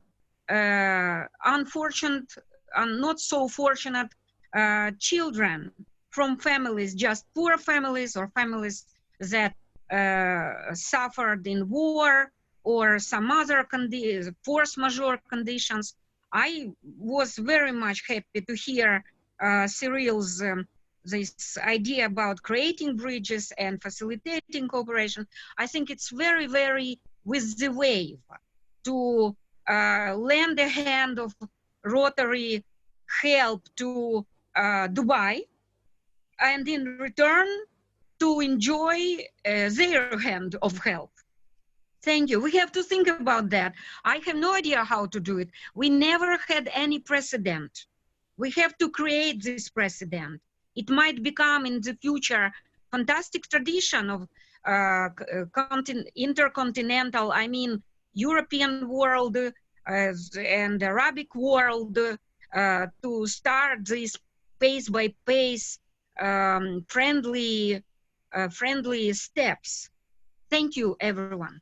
[SPEAKER 18] unfortunate and not so fortunate children from families, just poor families or families that suffered in war or some other force majeure conditions. I was very much happy to hear Cyril's this idea about creating bridges and facilitating cooperation. I think it's very, very with the wave to lend a hand of Rotary help to Dubai, and in return to enjoy their hand of help. Thank you. We have to think about that. I have no idea how to do it. We never had any precedent. We have to create this precedent. It might become in the future fantastic tradition of intercontinental, I mean, European world and Arabic world to start this pace by pace friendly steps. Thank you, everyone.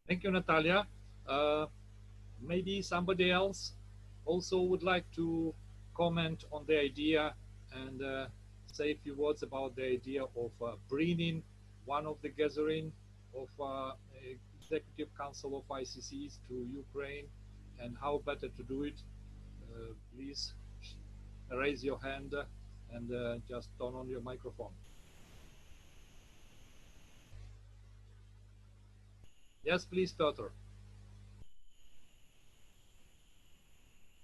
[SPEAKER 1] Thank you, Natalia. Maybe somebody else also would like to comment on the idea and say a few words about the idea of bringing one of the gathering of Executive Council of ICCs to Ukraine and how better to do it. Please raise your hand and just turn on your microphone. Yes, please, Piotr.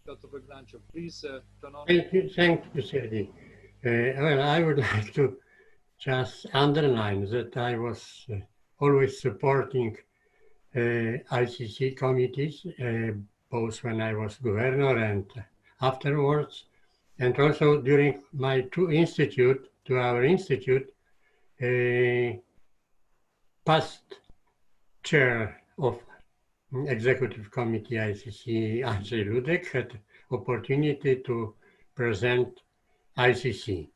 [SPEAKER 1] Piotr Bogdanchuk, please turn on.
[SPEAKER 13] Thank you, Sergey. Well, I would like to just underline that I was always supporting ICC committees, both when I was governor and afterwards, and also during my two our institute, past chair of Executive Committee ICC, Andrzej Ludek, had opportunity to present ICC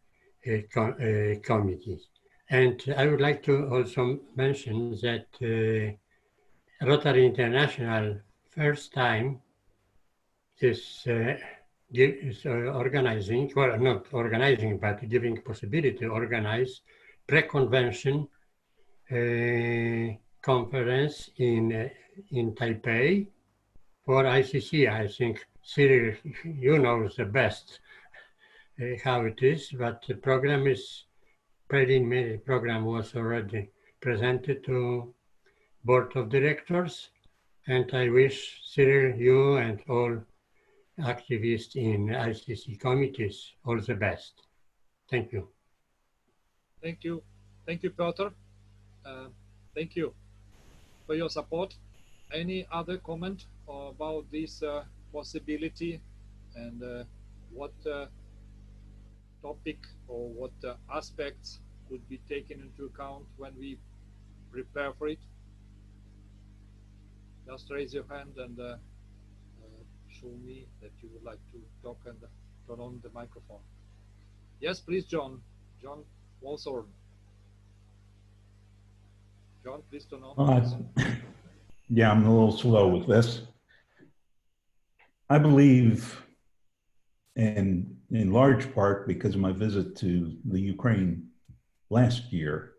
[SPEAKER 13] committees. And I would like to also mention that Rotary International first time is organizing, well, not organizing, but giving possibility to organize pre-convention conference in Taipei for ICC. I think Cyril, you know the best how it is, but the program is preliminary program was already presented to board of directors, and I wish Cyril, you and all activists in ICC committees all the best. Thank you.
[SPEAKER 1] Thank you. Thank you, Piotr. Thank you for your support. Any other comment about this possibility and what topic or what aspects could be taken into account when we prepare for it? Just raise your hand and show me that you would like to talk and turn on the microphone. Yes, please, John. John Walthorn. John, please turn on.
[SPEAKER 14] Yeah, I'm a little slow with this. I believe, and in large part because of my visit to the Ukraine last year,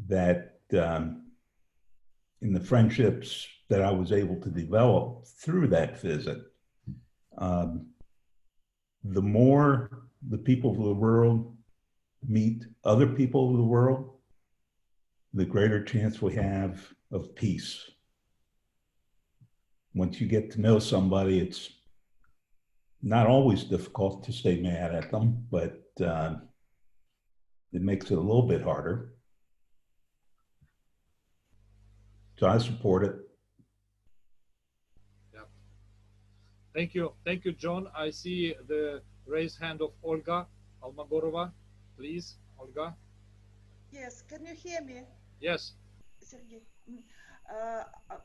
[SPEAKER 14] that in the friendships that I was able to develop through that visit, the more the people of the world meet other people of the world, the greater chance we have of peace. Once you get to know somebody, it's not always difficult to stay mad at them, but it makes it a little bit harder. So I support it.
[SPEAKER 1] Yeah. Thank you, John. I see the raised hand of Olga Almagorova. Please, Olga.
[SPEAKER 15] Yes, can you hear me?
[SPEAKER 1] Yes.
[SPEAKER 15] Sergey.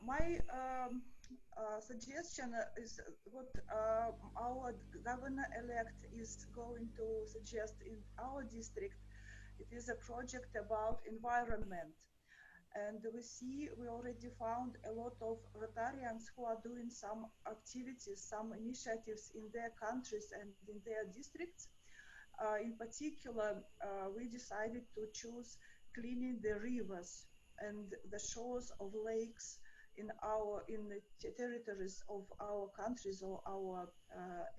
[SPEAKER 15] My suggestion is what our governor-elect is going to suggest in our district. It is a project about environment. And we already found a lot of Rotarians who are doing some activities, some initiatives in their countries and in their districts. In particular, we decided to choose cleaning the rivers and the shores of lakes in the territories of our countries or our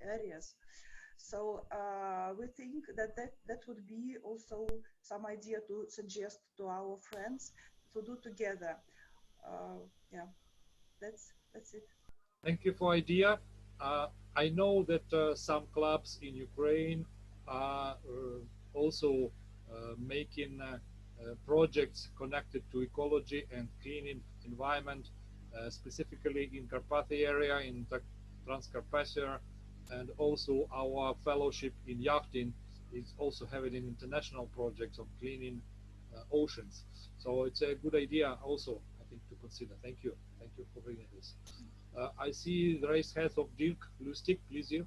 [SPEAKER 15] areas. So we think that would be also some idea to suggest to our friends to do together. Yeah, that's it.
[SPEAKER 1] Thank you for idea. I know that some clubs in Ukraine are also making projects connected to ecology and cleaning environment, specifically in Carpathy area, in Transcarpathia, and also our fellowship in yachting is also having an international project of cleaning oceans. So it's a good idea also, I think, to consider. Thank you for bringing this. I see the raised hand of Dirk Lustig. Please, Dirk.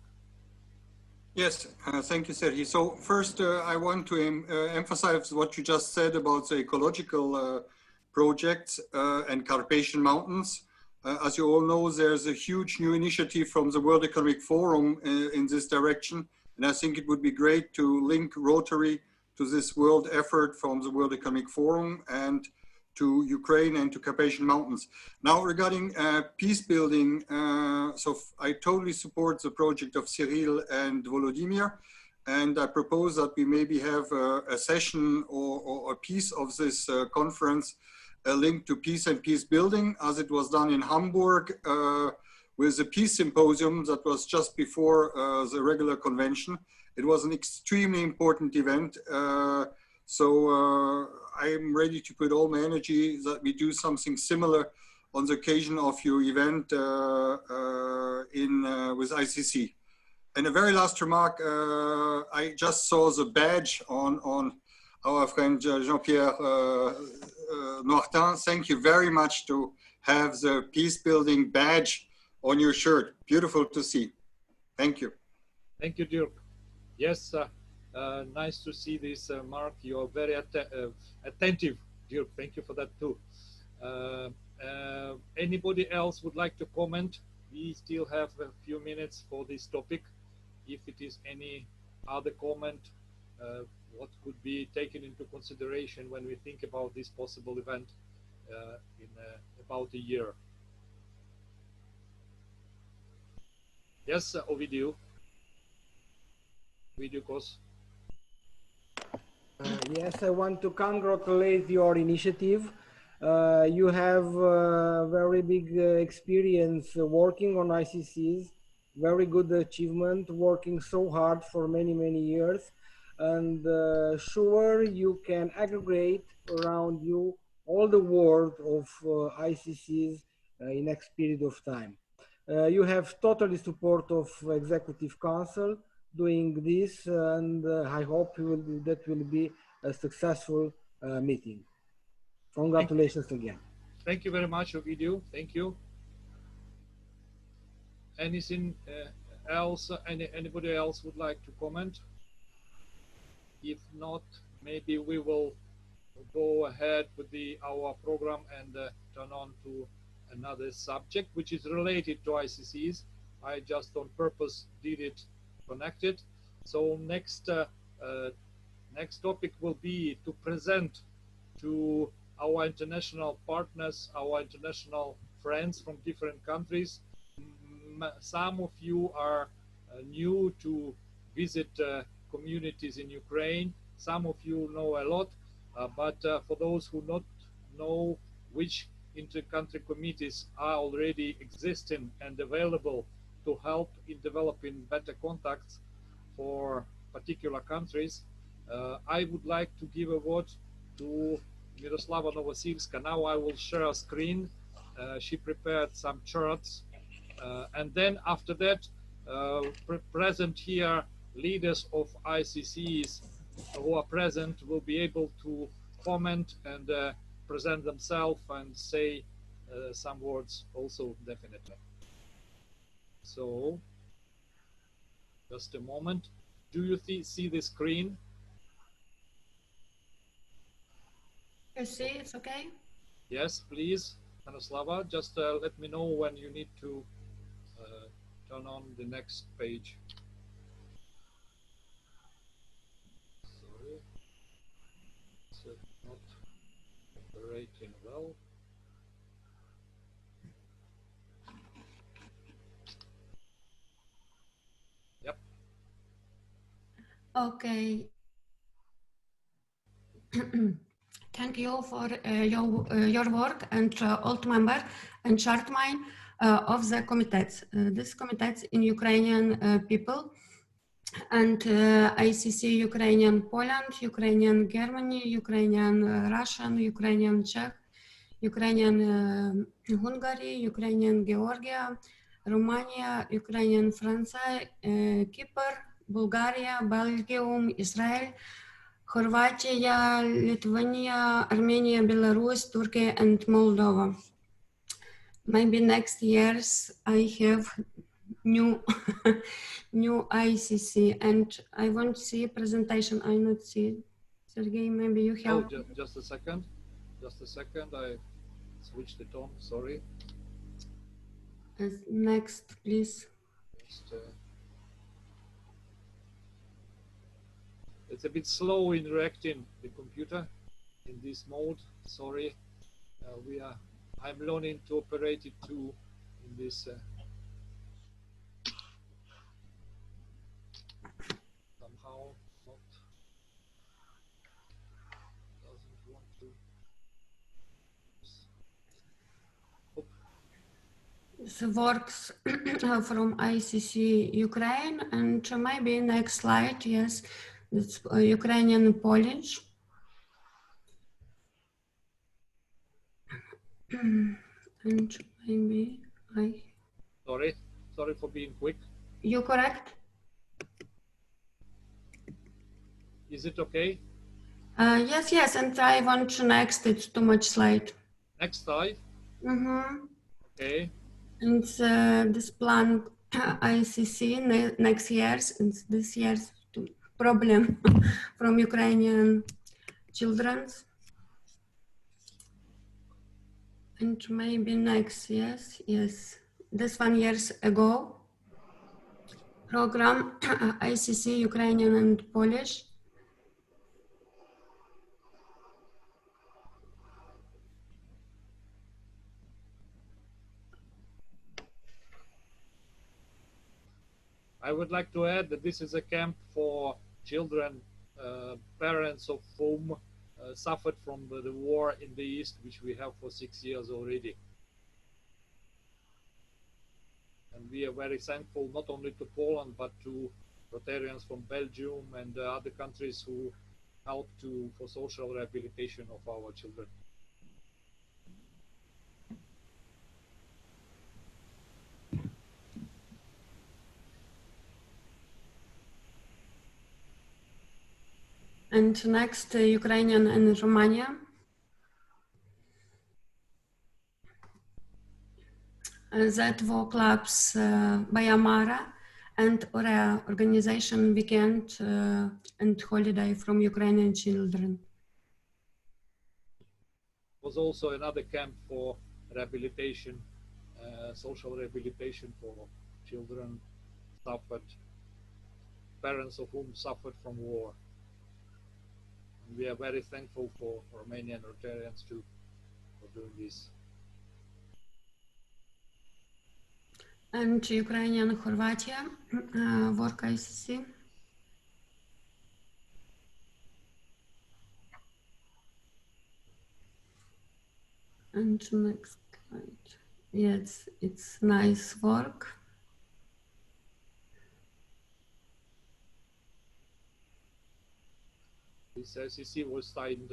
[SPEAKER 16] Yes, thank you, Sergey. So first, I want to emphasize what you just said about the ecological projects and Carpathian Mountains. As you all know, there's a huge new initiative from the World Economic Forum in this direction. And I think it would be great to link Rotary to this world effort from the World Economic Forum and to Ukraine and to Carpathian Mountains. Now regarding peace building, so I totally support the project of Cyril and Volodymyr, and I propose that we maybe have a session or a piece of this conference linked to peace and peace building, as it was done in Hamburg with the peace symposium that was just before the regular convention. It was an extremely important event. So I'm ready to put all my energy that we do something similar on the occasion of your event with ICC. And a very last remark, I just saw the badge on our friend Jean-Pierre Nortin. Thank you very much to have the peace building badge on your shirt. Beautiful to see. Thank you.
[SPEAKER 1] Thank you, Dirk. Yes, nice to see this, Mark. You are very attentive, Dirk. Thank you for that too. Anybody else would like to comment? We still have a few minutes for this topic. If it is any other comment, what could be taken into consideration when we think about this possible event in about a year? Yes, Ovidiu. Ovidiu.
[SPEAKER 24] Yes, I want to congratulate your initiative. You have very big experience working on ICCs, very good achievement, working so hard for many, many years. And sure, you can aggregate around you all the world of ICCs in next period of time. You have totally support of Executive Council doing this, and I hope that will be a successful meeting. Congratulations again.
[SPEAKER 1] Thank you very much, Ovidiu. Thank you. Anything else? Anybody else would like to comment? If not, maybe we will go ahead with our program and turn on to another subject, which is related to ICCs. I just on purpose did it connected. So next topic will be to present to our international partners, our international friends from different countries. Some of you are new to visit communities in Ukraine. Some of you know a lot, but for those who not know which inter-country committees are already existing and available to help in developing better contacts for particular countries, I would like to give a word to Miroslava Novosilska. Now I will share a screen. She prepared some charts. And then after that, present here, leaders of ICCs who are present will be able to comment and present themselves and say some words also, definitely. So, just a moment. Do you see the screen?
[SPEAKER 5] You see, it's okay?
[SPEAKER 1] Yes, please, Miroslava. Just let me know when you need to turn on the next page. Sorry, it's not operating well. Yep.
[SPEAKER 5] Okay. Thank you for your work and all member and chairman of the committees. This committees in Ukrainian people and ICC Ukrainian Poland, Ukrainian Germany, Ukrainian Russian, Ukrainian Czech, Ukrainian Hungary, Ukrainian Georgia, Romania, Ukrainian France, Kipr, Bulgaria, Belgium, Israel, Хорватия, Lithuania, Armenia, Belarus, Turkey, and Moldova. Maybe next years I have new new ICC, and I want to see a presentation. I not see. Sergey, maybe you have.
[SPEAKER 1] Oh, just a second. Just a second. I switched it on. Sorry.
[SPEAKER 5] Next, please.
[SPEAKER 1] Just, it's a bit slow in reacting the computer in this mode. Sorry, I'm learning to operate it too in this. Somehow not doesn't want to.
[SPEAKER 5] This works from ICC Ukraine, and maybe next slide. Yes. It's Ukrainian Polish. And maybe
[SPEAKER 1] Sorry for being quick.
[SPEAKER 5] You correct?
[SPEAKER 1] Is it okay?
[SPEAKER 5] Yes, and I want to next. It's too much slide.
[SPEAKER 1] Next slide. Okay.
[SPEAKER 5] And this plan ICC next year's and this year's problem from Ukrainian children. And maybe next, yes. This 1 years ago, program ICC Ukrainian and Polish.
[SPEAKER 1] I would like to add that this is a camp for children, parents of whom suffered from the war in the East, which we have for 6 years already. And we are very thankful not only to Poland, but to Rotarians from Belgium and other countries who help for social rehabilitation of our children.
[SPEAKER 5] And next, Ukrainian and Romania. That were clubs Bayamara and Orea organization weekend and holiday from Ukrainian children.
[SPEAKER 1] Was also another camp for rehabilitation, social rehabilitation for children parents of whom suffered from war. And we are very thankful for Romanian Rotarians too for doing this.
[SPEAKER 5] And Ukrainian Хорватия work ICC. And next slide. Yes, it's nice work.
[SPEAKER 1] This ICC was signed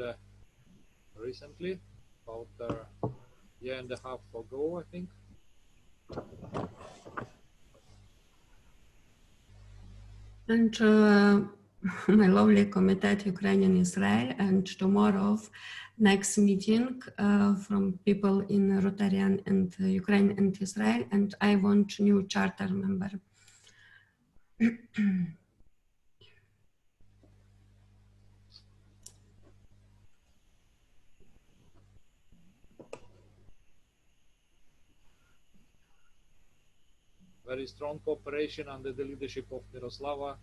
[SPEAKER 1] recently, about a year and a half ago, I think.
[SPEAKER 5] And my lovely committee, Ukraine and Israel, and tomorrow, next meeting from people in Rotarian and Ukraine and Israel, and I want new charter member.
[SPEAKER 1] Very strong cooperation under the leadership of Miroslava,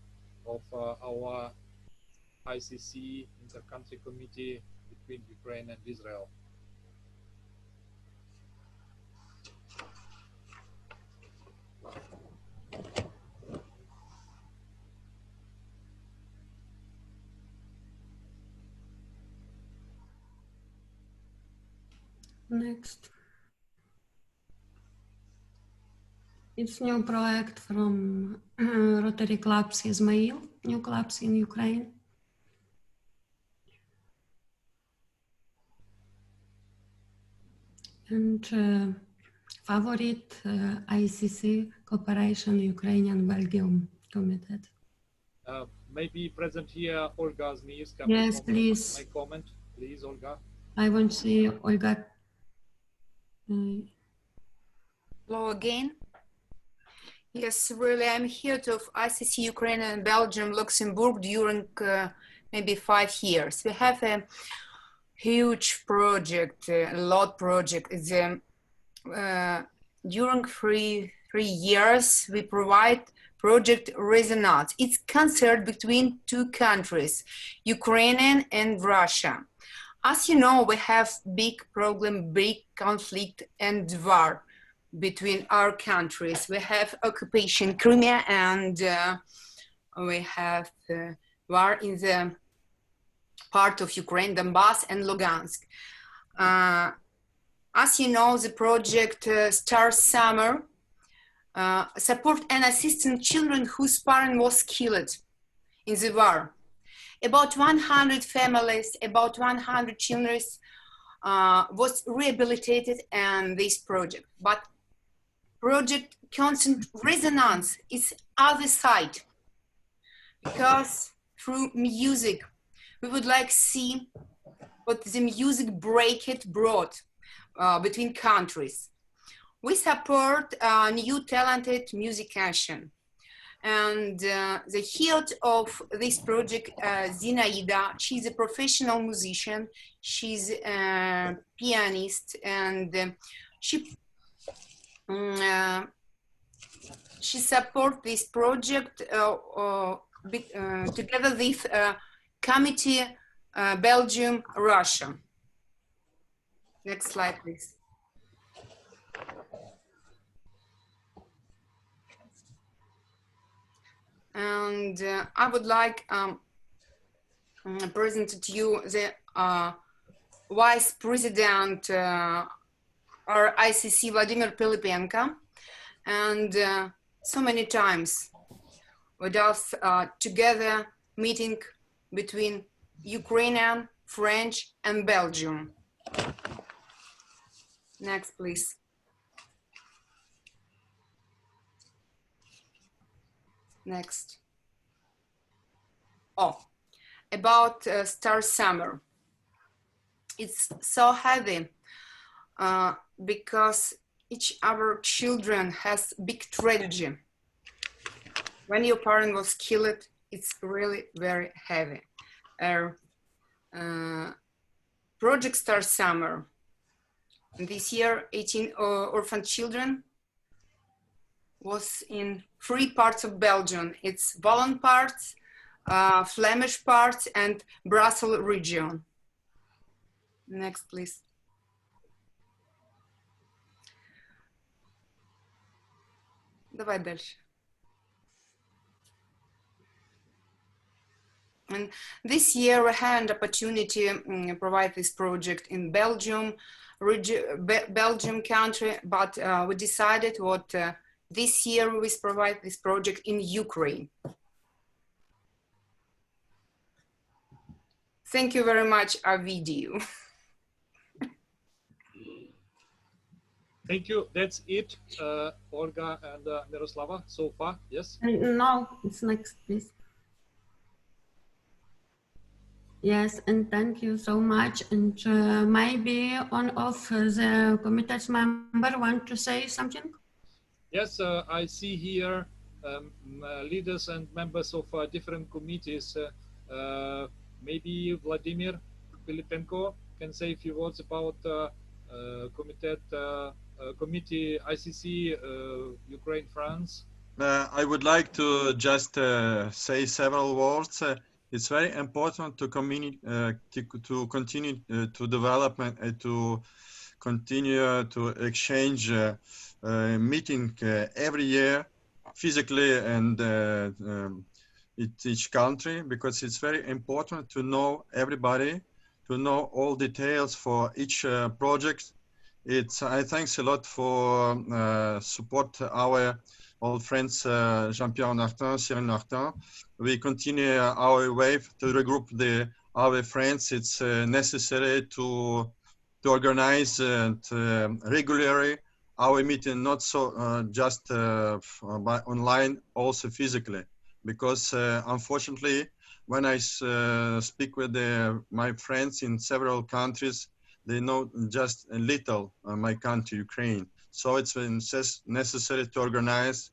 [SPEAKER 1] of our ICC Inter-Country Committee between Ukraine and Israel.
[SPEAKER 5] Next. It's new project from Rotary Clubs Ismail, new clubs in Ukraine. And favorite ICC Cooperation Ukrainian Belgium Committee.
[SPEAKER 1] Maybe present here, Olga Zmievska.
[SPEAKER 5] Yes, please.
[SPEAKER 1] My comment, please, Olga.
[SPEAKER 5] I want to see Olga.
[SPEAKER 2] Hello again. Yes, really, I'm here to ICC Ukraine and Belgium, Luxembourg during maybe 5 years. We have a huge project, a lot project. It's, during three years, we provide project Resonance. It's concert between 2 countries, Ukraine and Russia. As you know, we have big problem, big conflict and war between our countries. We have occupation Crimea and we have war in the part of Ukraine, Donbass and Lugansk. As you know, the project Star Summer support and assist children whose parent was killed in the war. About 100 families, about 100 children was rehabilitated in this project. But project Constant Resonance is other side, because through music, we would like to see what the music break brought between countries. We support new talented musicians. And the head of this project, Zinaida, she's a professional musician. She's a pianist, and she supports this project together with Committee Belgium, Russia. Next slide, please. And I would like present to you the Vice President or ICC Vladimir Pilipenko, and so many times with us together meeting between Ukrainian, French, and Belgium. Next, please. Next. Oh, about Star Summer. It's so heavy because each of our children has big tragedy. When your parent was killed, it's really very heavy. Project Star Summer. This year, 18 orphan children was in 3 parts of Belgium. It's Walloon parts, Flemish parts, and Brussels region. Next, please. Давай дальше. And this year we had an opportunity to provide this project in Belgium, Belgium country, but we decided what this year we provide this project in Ukraine. Thank you very much, Ovidiu.
[SPEAKER 1] Thank you. That's it, Olga and Miroslava, so far. Yes?
[SPEAKER 5] No, it's next, please. Yes, and thank you so much. And maybe one of the committee's member want to say something?
[SPEAKER 1] Yes, I see here leaders and members of different committees. Maybe Vladimir Pilipenko can say a few words about committee ICC Ukraine France.
[SPEAKER 11] I would like to just say several words. It's very important to continue to develop and to continue to exchange meeting every year physically and in each country, because it's very important to know everybody, to know all details for each project. I thanks a lot for support our old friends Jean-Pierre Nartin, Cyril Nartin. We continue our way to regroup our friends. It's necessary to organize regularly our meeting, not so just by online, also physically, because unfortunately, when I speak with my friends in several countries, they know just a little my country, Ukraine. So it's necessary to organize.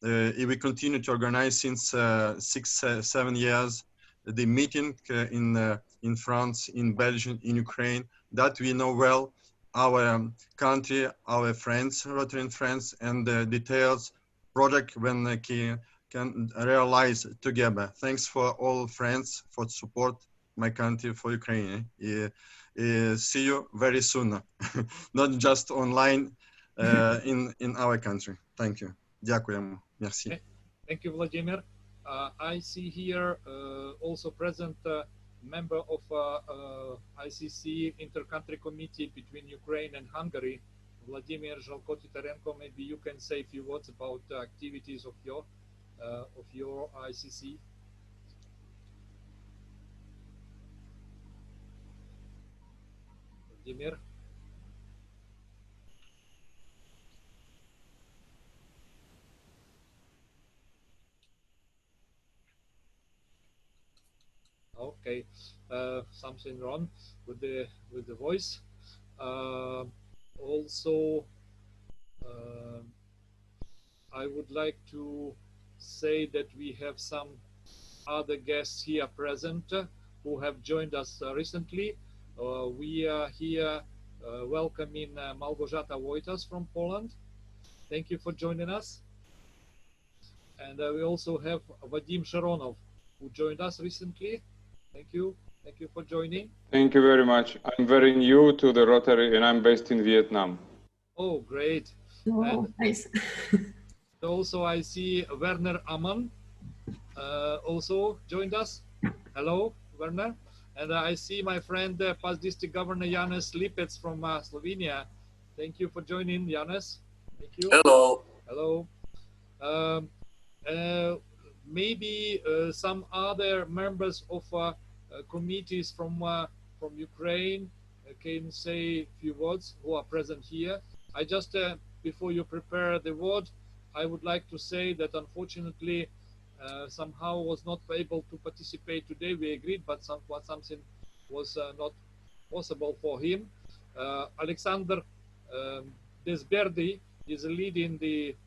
[SPEAKER 11] We continue to organize since 6-7 years the meeting in France, in Belgium, in Ukraine, that we know well our country, our friends, Rotarian friends, and the details project when they can realize together. Thanks for all friends for support my country, for Ukraine. See you very soon, not just online in our country. Thank you. Дякуємо. Merci.
[SPEAKER 1] Thank you, Vladimir. I see here also present member of ICC Inter-Country Committee between Ukraine and Hungary, Vladimir Zhalko-Titarenko. Maybe you can say a few words about the activities of your ICC. Vladimir. Okay, something wrong with the voice. Also, I would like to say that we have some other guests here present who have joined us recently. We are here welcoming Małgorzata Wojtas from Poland. Thank you for joining us. And we also have Vadim Sharonov, who joined us recently. Thank you. Thank you for joining.
[SPEAKER 17] Thank you very much. I'm very new to the Rotary and I'm based in Vietnam.
[SPEAKER 1] Oh, great.
[SPEAKER 5] Oh,
[SPEAKER 1] and
[SPEAKER 5] nice.
[SPEAKER 1] Also, I see Werner Amann also joined us. Hello, Werner. And I see my friend, past district governor Janez Lipec from Slovenia. Thank you for joining, Janez. Thank you.
[SPEAKER 19] Hello.
[SPEAKER 1] Hello. Maybe some other members of committees from Ukraine can say a few words who are present here. I just, before you prepare the word, I would like to say that unfortunately somehow was not able to participate today. We agreed, but something was not possible for him. Alexander Desberdy is leading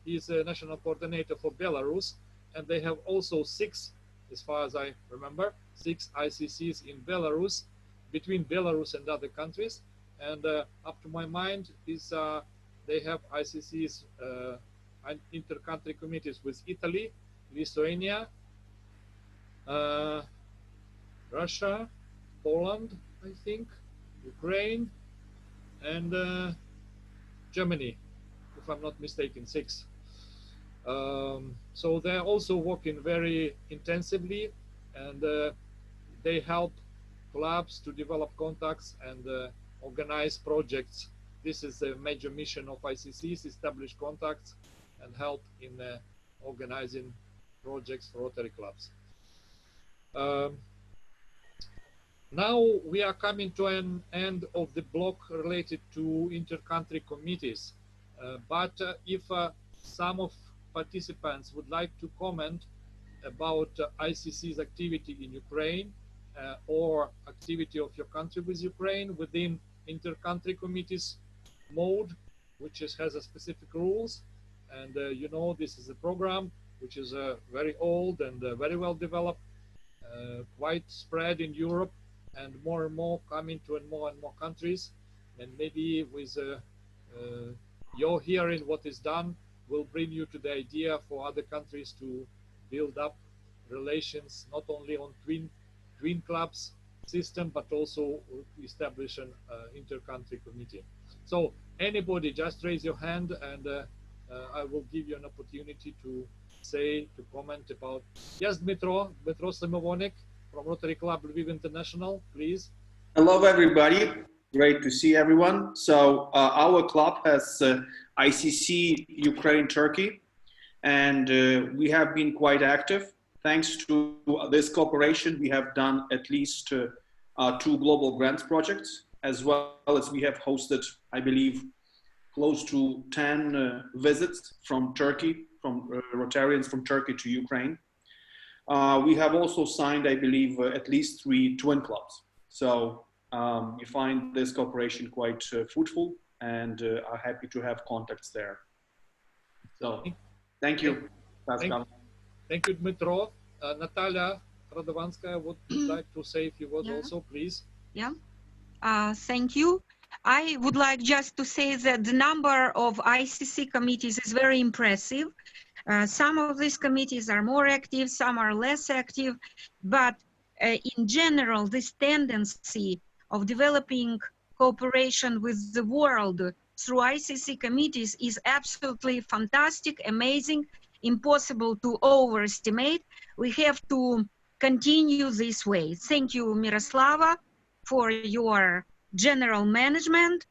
[SPEAKER 1] he's a national coordinator for Belarus, and they have also 6, as far as I remember, 6 ICCs in Belarus, between Belarus and other countries. And up to my mind is they have ICCs and inter-country committees with Italy, Lithuania, Russia, Poland, I think, Ukraine, and Germany, if I'm not mistaken, 6. So they're also working very intensively, and they help clubs to develop contacts and organize projects. This is a major mission of ICCs: establish contacts and help in organizing projects for Rotary clubs. Now we are coming to an end of the block related to inter-country committees. But if some of participants would like to comment about ICC's activity in Ukraine or activity of your country with Ukraine within inter-country committees mode, which has a specific rules, and you know, this is a program which is very old and very well developed, quite spread in Europe, and more coming to more and more countries. And maybe with your hearing what is done will bring you to the idea for other countries to build up relations not only on twin clubs system, but also establish an inter-country committee. So anybody, just raise your hand, and I will give you an opportunity to comment about. Yes, Dmitro Simovonik from Rotary Club Lviv International, please.
[SPEAKER 19] Hello, everybody. Great to see everyone. So our club has ICC Ukraine, Turkey, and we have been quite active. Thanks to this cooperation, we have done at least 2 global grants projects, as well as we have hosted, I believe, close to 10 visits from Turkey, from Rotarians from Turkey to Ukraine. We have also signed, I believe, at least 3 twin clubs. So we find this cooperation quite fruitful, and are happy to have contacts there. So thank you, Pascal.
[SPEAKER 1] Thank you, Dmitro. Natalia Radovanskaya would like to say a few words also, please.
[SPEAKER 18] Yeah, thank you. I would like just to say that the number of ICC committees is very impressive. Some of these committees are more active, some are less active, but in general, this tendency of developing cooperation with the world through ICC committees is absolutely fantastic, amazing, impossible to overestimate. We have to continue this way. Thank you, Miroslava, for your general management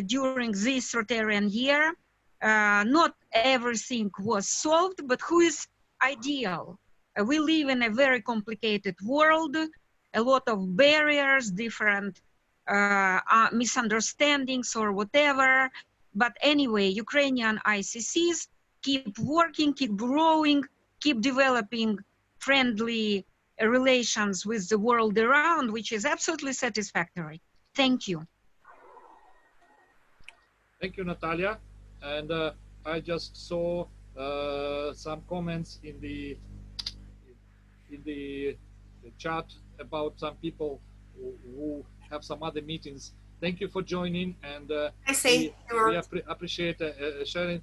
[SPEAKER 18] during this Rotarian year. Not everything was solved, but who is ideal? We live in a very complicated world, a lot of barriers, different misunderstandings or whatever. But anyway, Ukrainian ICCs keep working, keep growing, keep developing friendly relations with the world around, which is absolutely satisfactory. Thank you.
[SPEAKER 1] Thank you, Natalia. And I just saw some comments in the chat about some people who have some other meetings. Thank you for joining, and we appreciate sharing.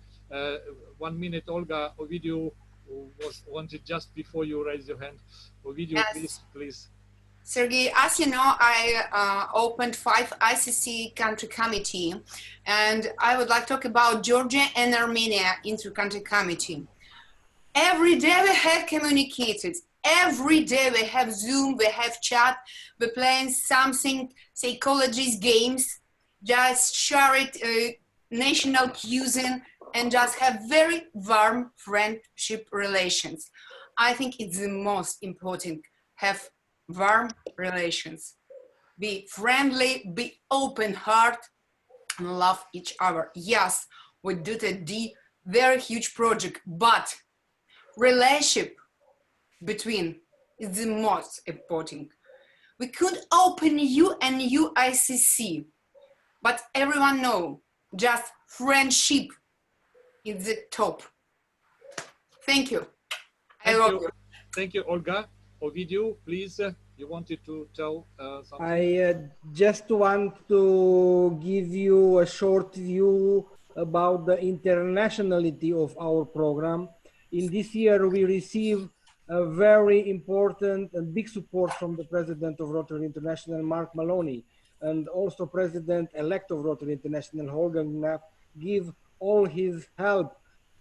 [SPEAKER 1] 1 minute, Olga. Ovidiu wanted just before you raise your hand. Ovidiu, yes. Please.
[SPEAKER 2] Sergey, as you know, I opened 5 ICC country committee, and I would like to talk about Georgia and Armenia inter-country committee. Every day we have communicated. Every day we have Zoom, we have chat, we're playing something, psychologist games, just share it, national cuisine, and just have very warm friendship relations. I think it's the most important, have warm relations. Be friendly, be open heart, and love each other. Yes, we did a very huge project, but relationship between is the most important. We could open new and new ICC, but everyone know just friendship is the top. Thank you. I love you.
[SPEAKER 1] Thank you, Olga. Ovidiu, please, you wanted to tell something?
[SPEAKER 24] I just want to give you a short view about the internationality of our program. In this year, we received a very important and big support from the President of Rotary International, Mark Maloney, and also President-elect of Rotary International, Holger Knapp, give all his help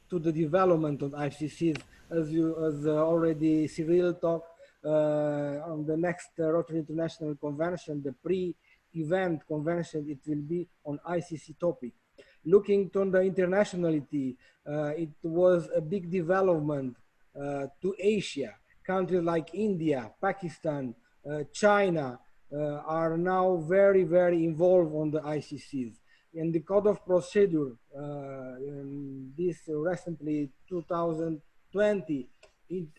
[SPEAKER 24] to the development of ICCs. As already Cyril talked, on the next Rotary International Convention, the pre-event convention, it will be on ICC topic. Looking to the internationality, it was a big development to Asia. Countries like India, Pakistan, China are now very, very involved on the ICCs. in the code of procedure, this recently 2020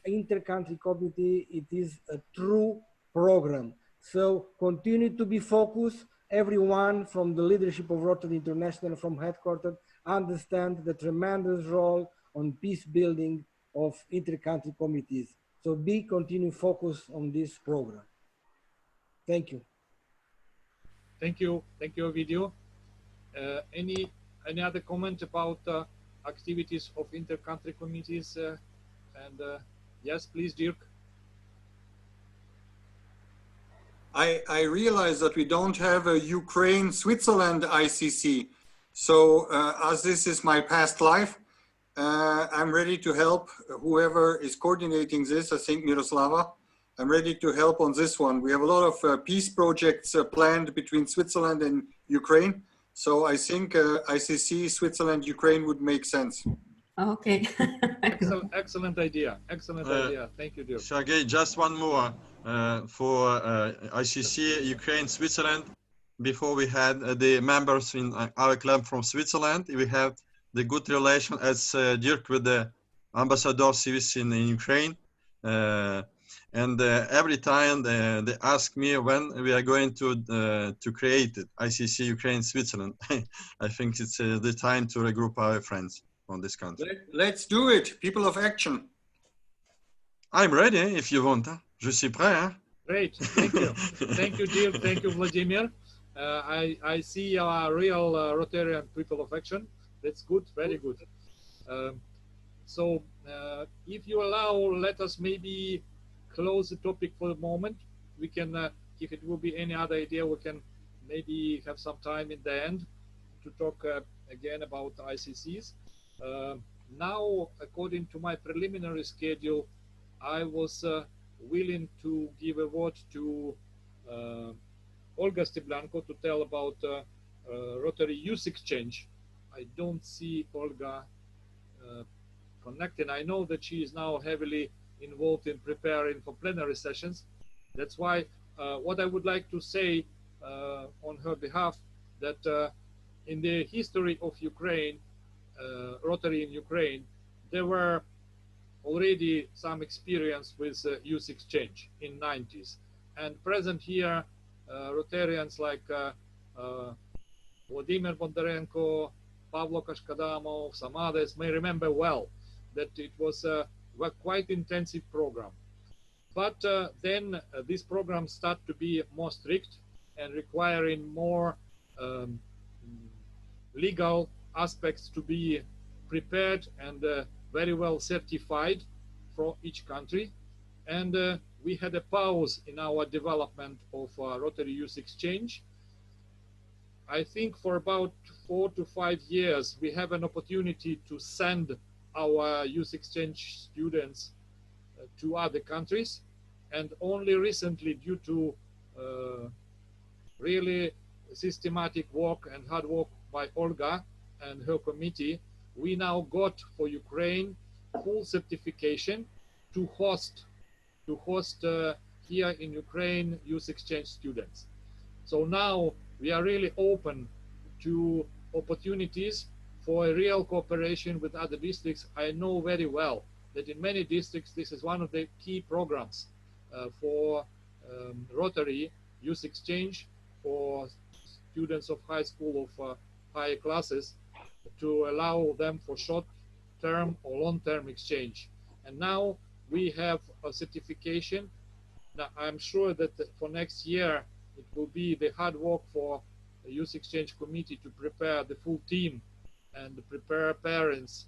[SPEAKER 24] inter-country committee, it is a true program. So continue to be focused. Everyone from the leadership of Rotary International, from headquarters, understand the tremendous role on peace building of inter-country committees. So continue focused on this program. Thank you.
[SPEAKER 1] Thank you, Ovidio. Any other comment about activities of inter-country committees? Yes, please, Dirk.
[SPEAKER 16] I realize that we don't have a Ukraine-Switzerland ICC. So as this is my past life, I'm ready to help whoever is coordinating this. I think Miroslava, I'm ready to help on this one. We have a lot of peace projects planned between Switzerland and Ukraine. So I think ICC, Switzerland, Ukraine would make sense.
[SPEAKER 5] Okay.
[SPEAKER 1] Excellent idea. Excellent idea. Thank you, Dirk.
[SPEAKER 11] Sergey, just one more for ICC, Ukraine, Switzerland. Before we had the members in our club from Switzerland, we have the good relation as Dirk with the ambassador service in Ukraine. And every time they ask me when we are going to create it, ICC Ukraine Switzerland. I think it's the time to regroup our friends on this country.
[SPEAKER 16] Let's do it, people of action.
[SPEAKER 11] I'm ready if you want. Je suis prêt. Hein?
[SPEAKER 1] Great, thank you. Thank you, Dirk. Thank you, Vladimir. I see a real Rotarian people of action. That's good, very good. So if you allow, let us maybe close the topic for the moment. We can, if it will be any other idea, we can maybe have some time in the end to talk again about ICCs. Now, according to my preliminary schedule, I was willing to give a word to Olga Steblanko to tell about Rotary Youth Exchange. I don't see Olga connected. I know that she is now heavily involved in preparing for plenary sessions. That's why what I would like to say on her behalf, that in the history of Ukraine, Rotary in Ukraine, there were already some experience with youth exchange in 90s. And present here, Rotarians like Vladimir Bondarenko, Pavlo Kashkadamov, some others may remember well that it was a quite intensive program. But then these programs start to be more strict and requiring more legal aspects to be prepared and very well certified for each country. And we had a pause in our development of Rotary Youth Exchange. I think for about 4 to 5 years, we have an opportunity to send our youth exchange students to other countries. And only recently, due to really systematic work and hard work by Olga and her committee, we now got for Ukraine full certification to host here in Ukraine youth exchange students. So now we are really open to opportunities for a real cooperation with other districts. I know very well that in many districts this is one of the key programs for Rotary Youth Exchange for students of high school of higher classes, to allow them for short-term or long-term exchange. And now we have a certification. Now I'm sure that for next year it will be the hard work for the Youth Exchange Committee to prepare the full team and prepare parents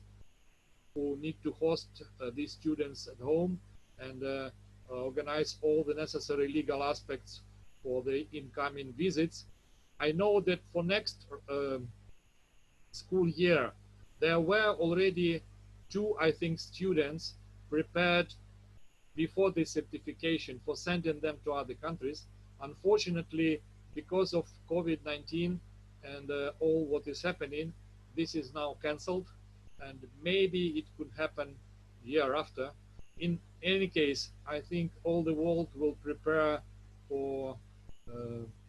[SPEAKER 1] who need to host these students at home and organize all the necessary legal aspects for the incoming visits. I know that for next school year, there were already 2, I think, students prepared before the certification for sending them to other countries. Unfortunately, because of COVID-19 and all what is happening, this is now cancelled, and maybe it could happen year after. In any case, I think all the world will prepare for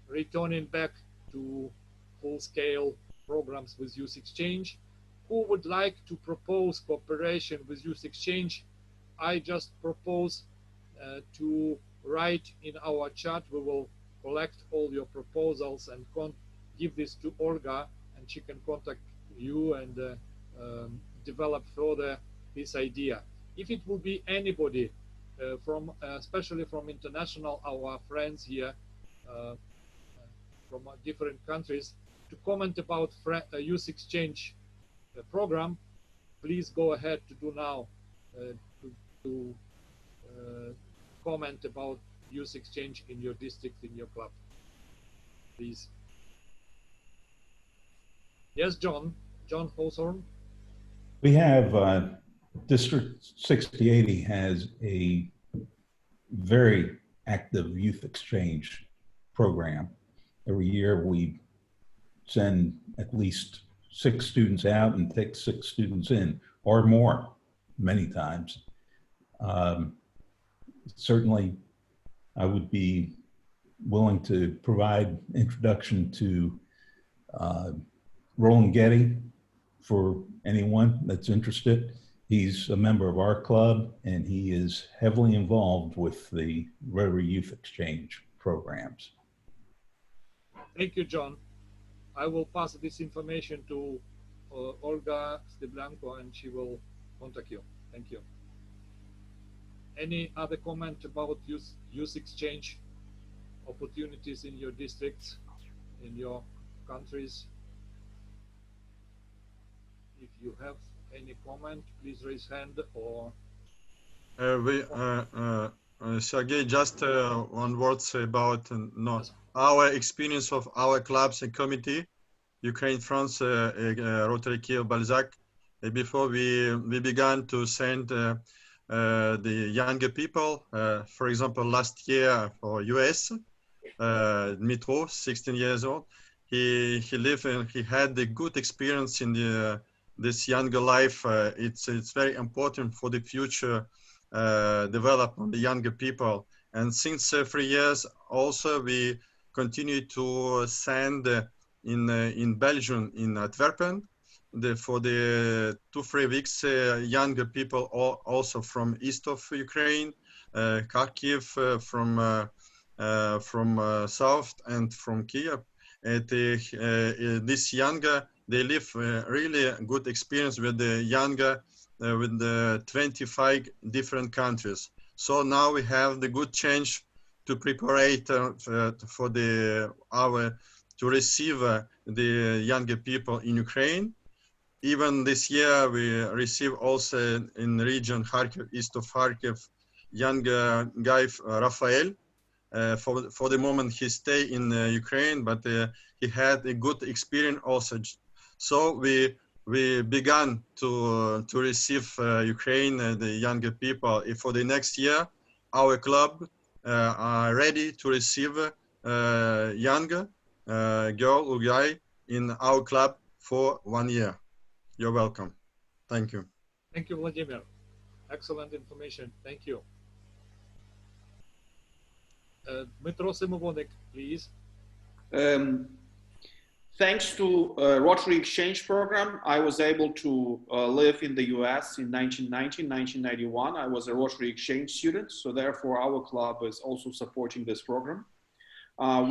[SPEAKER 1] returning back to full-scale programs with Youth Exchange. Who would like to propose cooperation with Youth Exchange? I just propose to write in our chat. We will collect all your proposals and give this to Olga, and she can contact you and develop further this idea. If it will be anybody from, especially from international, our friends here from different countries, to comment about Youth Exchange program, please go ahead to do now to comment about Youth Exchange in your district, in your club, please. Yes, John Hawthorne.
[SPEAKER 14] We have District 6080 has a very active youth exchange program. Every year we send at least 6 students out and take 6 students in, or more, many times. Certainly, I would be willing to provide introduction to Roland Getty for anyone that's interested. He's a member of our club, and he is heavily involved with the Rotary Youth Exchange programs.
[SPEAKER 1] Thank you, John. I will pass this information to Olga Steblanko, and she will contact you. Thank you. Any other comment about youth exchange opportunities in your districts, in your countries? If you have any comment, please raise hand or.
[SPEAKER 11] Sergey, just one words about our experience of our clubs and committee, Ukraine, France, Rotary Kiev, Balzac. Before we began to send the younger people, for example, last year for US, Dmitro, 16 years old, he lived and he had a good experience in this younger life. It's very important for the future development of the younger people. And since 3 years, also we continue to send in Belgium, in Antwerpen, for the 2-3 weeks, younger people also from east of Ukraine, Kharkiv, from south, and from Kiev. This younger, they live really good experience with the younger, with the 25 different countries. So now we have the good chance to prepare for to receive the younger people in Ukraine. Even this year, we receive also in region Kharkiv, east of Kharkiv, young guy, Rafael. For the moment, he stay in Ukraine, but he had a good experience also. So we began to receive Ukraine, the younger people. For the next year, our club are ready to receive younger girl or guy in our club for 1 year. You're welcome. Thank you.
[SPEAKER 1] Thank you, Vladimir. Excellent information. Thank you. Dmitro Simovonik, please.
[SPEAKER 19] Thanks to Rotary Exchange Program, I was able to live in the US in 1990, 1991. I was a Rotary Exchange student, so therefore our club is also supporting this program.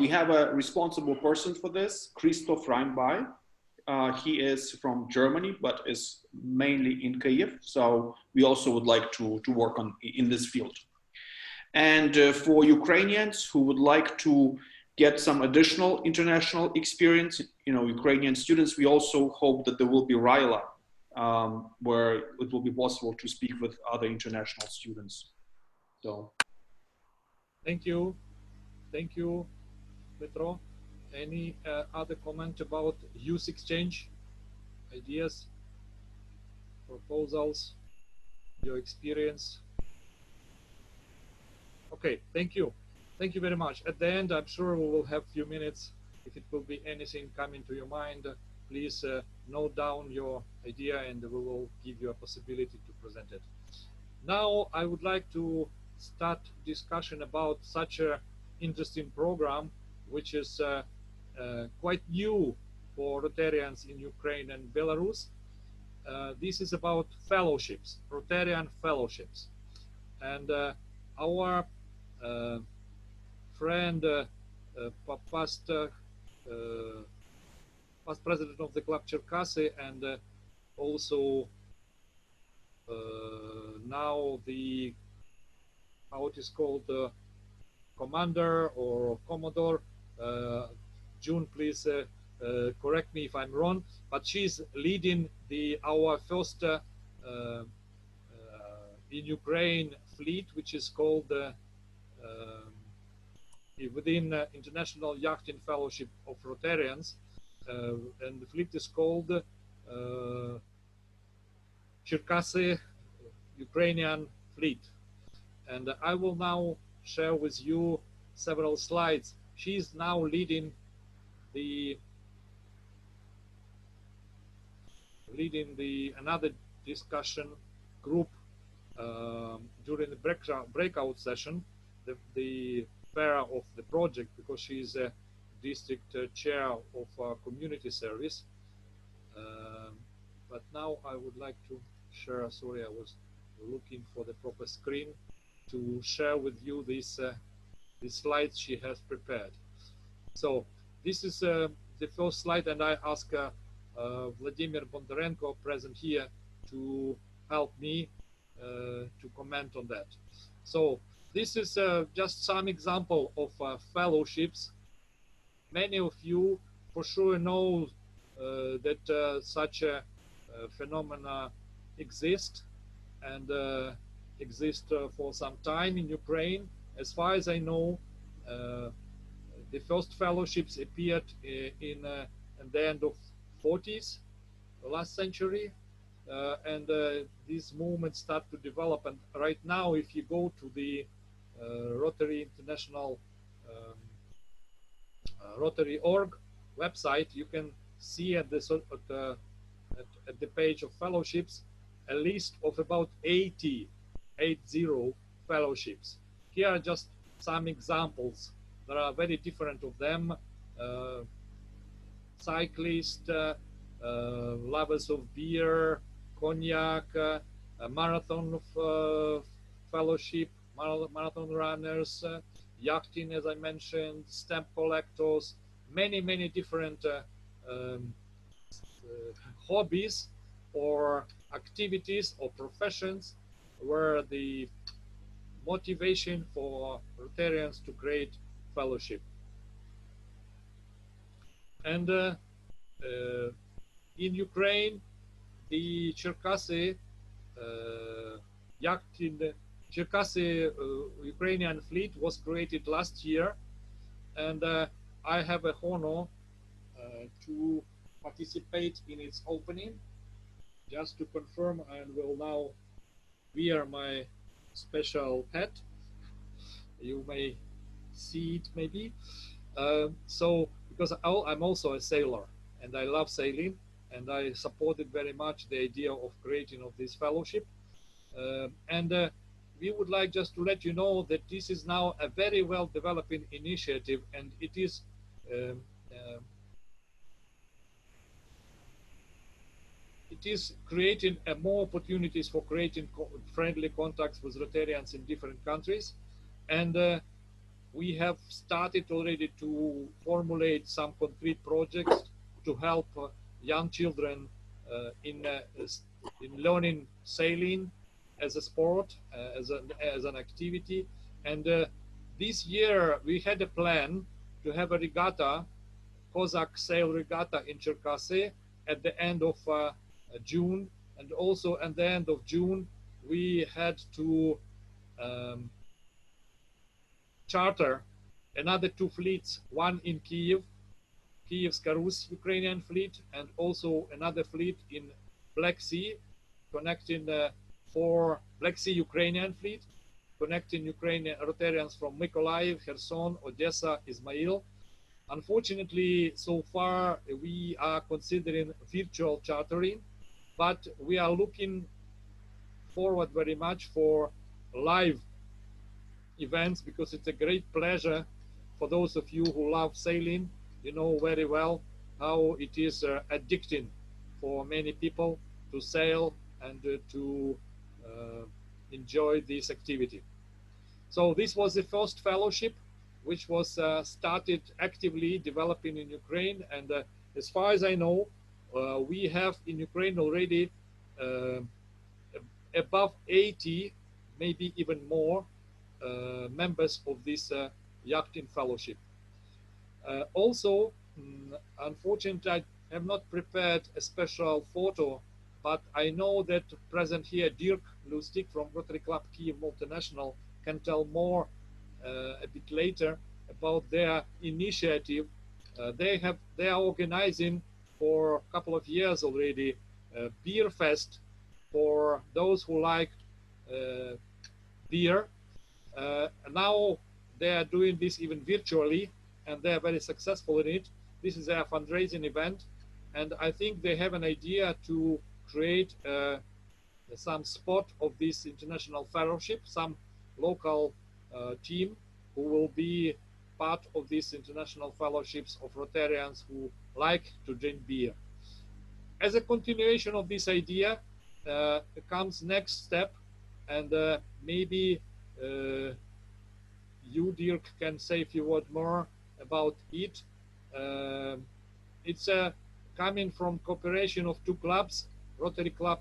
[SPEAKER 19] We have a responsible person for this, Christoph Reinbay. He is from Germany, but is mainly in Kyiv. So we also would like to work in this field. And for Ukrainians who would like to get some additional international experience, Ukrainian students, we also hope that there will be RILA, where it will be possible to speak with other international students. So.
[SPEAKER 1] Thank you. Thank you, Petro. Any other comment about youth exchange? Ideas, proposals, your experience? Okay, thank you. Thank you very much. At the end, I'm sure we will have a few minutes. If it will be anything coming to your mind, please note down your idea and we will give you a possibility to present it. Now, I would like to start discussion about such an interesting program, which is quite new for Rotarians in Ukraine and Belarus. This is about fellowships, Rotarian fellowships. And our friend, past president of the club Cherkasy, and also now the, how it is called, commander or commodore, June, please correct me if I'm wrong, but she's leading our first in Ukraine fleet, which is called within International Yachting Fellowship of Rotarians, and the fleet is called Cherkasy Ukrainian Fleet. And I will now share with you several slides. She's now leading another discussion group during the breakout session, the pair of the project, because she's a district chair of community service. But now I would like to share, sorry, I was looking for the proper screen to share with you these slides she has prepared. So this is the first slide, and I ask Vladimir Bondarenko, present here, to help me to comment on that. So this is just some example of fellowships. Many of you for sure know that such a phenomena exist and exist for some time in Ukraine. As far as I know, the first fellowships appeared in the end of 40s, the last century, and these movements start to develop. And right now, if you go to the Rotary International Rotary org website, you can see at the page of fellowships a list of about 80 fellowships. Here are just some examples. There are very different of them. Cyclists, lovers of beer, cognac, marathon fellowship, marathon runners, yachting, as I mentioned, stamp collectors, many different hobbies or activities or professions where the motivation for Rotarians to create fellowship. And in Ukraine, the Cherkasy Cherkasy Ukrainian fleet was created last year, and I have a honor to participate in its opening. Just to confirm, I will now wear my special hat. You may see it maybe. So, because I'm also a sailor and I love sailing, and I supported very much the idea of creating of this fellowship. And we would like just to let you know that this is now a very well developing initiative, and it is creating more opportunities for creating friendly contacts with Rotarians in different countries. And we have started already to formulate some concrete projects to help young children in learning sailing as a sport, as an activity. And this year we had a plan to have a regatta, Cossack Sail Regatta in Cherkasy at the end of June. And also at the end of June, we had to charter another 2 fleets, one in Kiev's Rus Ukrainian fleet, and also another fleet in Black Sea, connecting 4 Black Sea Ukrainian fleet, connecting Ukrainian Rotarians from Mykolaiv, Kherson, Odessa, Izmail. Unfortunately, so far we are considering virtual chartering, but we are looking forward very much for live events, because it's a great pleasure for those of you who love sailing. You know very well how it is addicting for many people to sail and to enjoy this activity. So this was the first fellowship, which was started actively developing in Ukraine. And as far as I know, we have in Ukraine already above 80, maybe even more, members of this yachting fellowship. Also, unfortunately, I have not prepared a special photo, but I know that present here, Dirk Lustig from Rotary Club Kyiv Multinational can tell more a bit later about their initiative. They are organizing for a couple of years already a beer fest for those who like beer. Now they are doing this even virtually, and they are very successful in it. This is their fundraising event, and I think they have an idea to create some spot of this international fellowship, some local team who will be part of these international fellowships of Rotarians who like to drink beer. As a continuation of this idea comes next step, and maybe you, Dirk, can say a few words more about it. It's coming from cooperation of two clubs, Rotary Club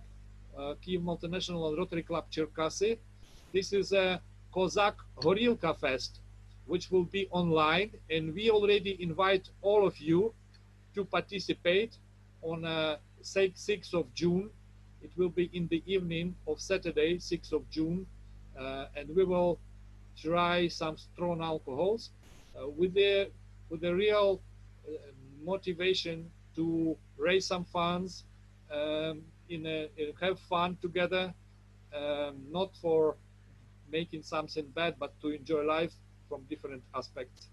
[SPEAKER 1] Kyiv Multinational and Rotary Club Cherkasy. This is a Kozak Horilka Fest, which will be online, and we already invite all of you to participate on 6th of June. It will be in the evening of Saturday, 6th of June, and we will try some strong alcohols with the real motivation to raise some funds, have fun together, not for making something bad, but to enjoy life from different aspects.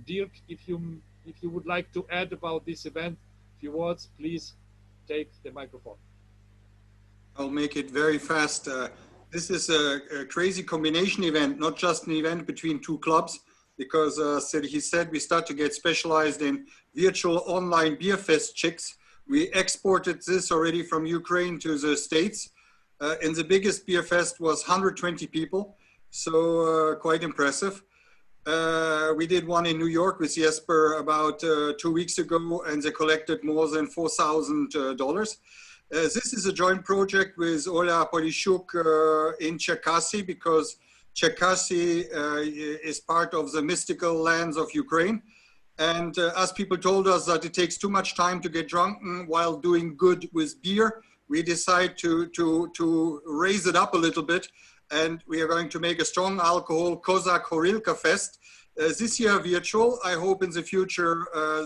[SPEAKER 1] Dirk, if you would like to add about this event, a few words, please take the microphone.
[SPEAKER 16] I'll make it very fast. This is a crazy combination event, not just an event between two clubs, because he said we start to get specialized in virtual online beer fest chicks. We exported this already from Ukraine to the States. And the biggest beer fest was 120 people, so quite impressive. We did one in New York with Jesper about 2 weeks ago, and they collected more than $4,000. This is a joint project with Ola Polishuk in Cherkasy, because Cherkasy is part of the mystical lands of Ukraine. And as people told us that it takes too much time to get drunken while doing good with beer, we decide to raise it up a little bit. And we are going to make a strong alcohol Kozak Horilka Fest. This year virtual. I hope in the future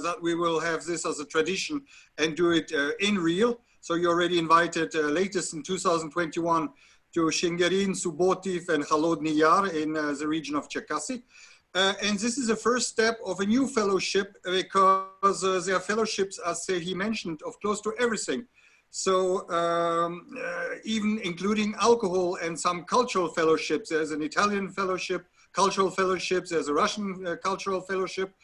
[SPEAKER 16] that we will have this as a tradition and do it in real. So you're already invited latest in 2021 to Shingarin, Subotiv, and Kholodny Yar in the region of Cherkasy. And this is the first step of a new fellowship, because there are fellowships, as he mentioned, of close to everything. So even including alcohol and some cultural fellowships. There's an Italian fellowship, cultural fellowships, there's a Russian cultural fellowship.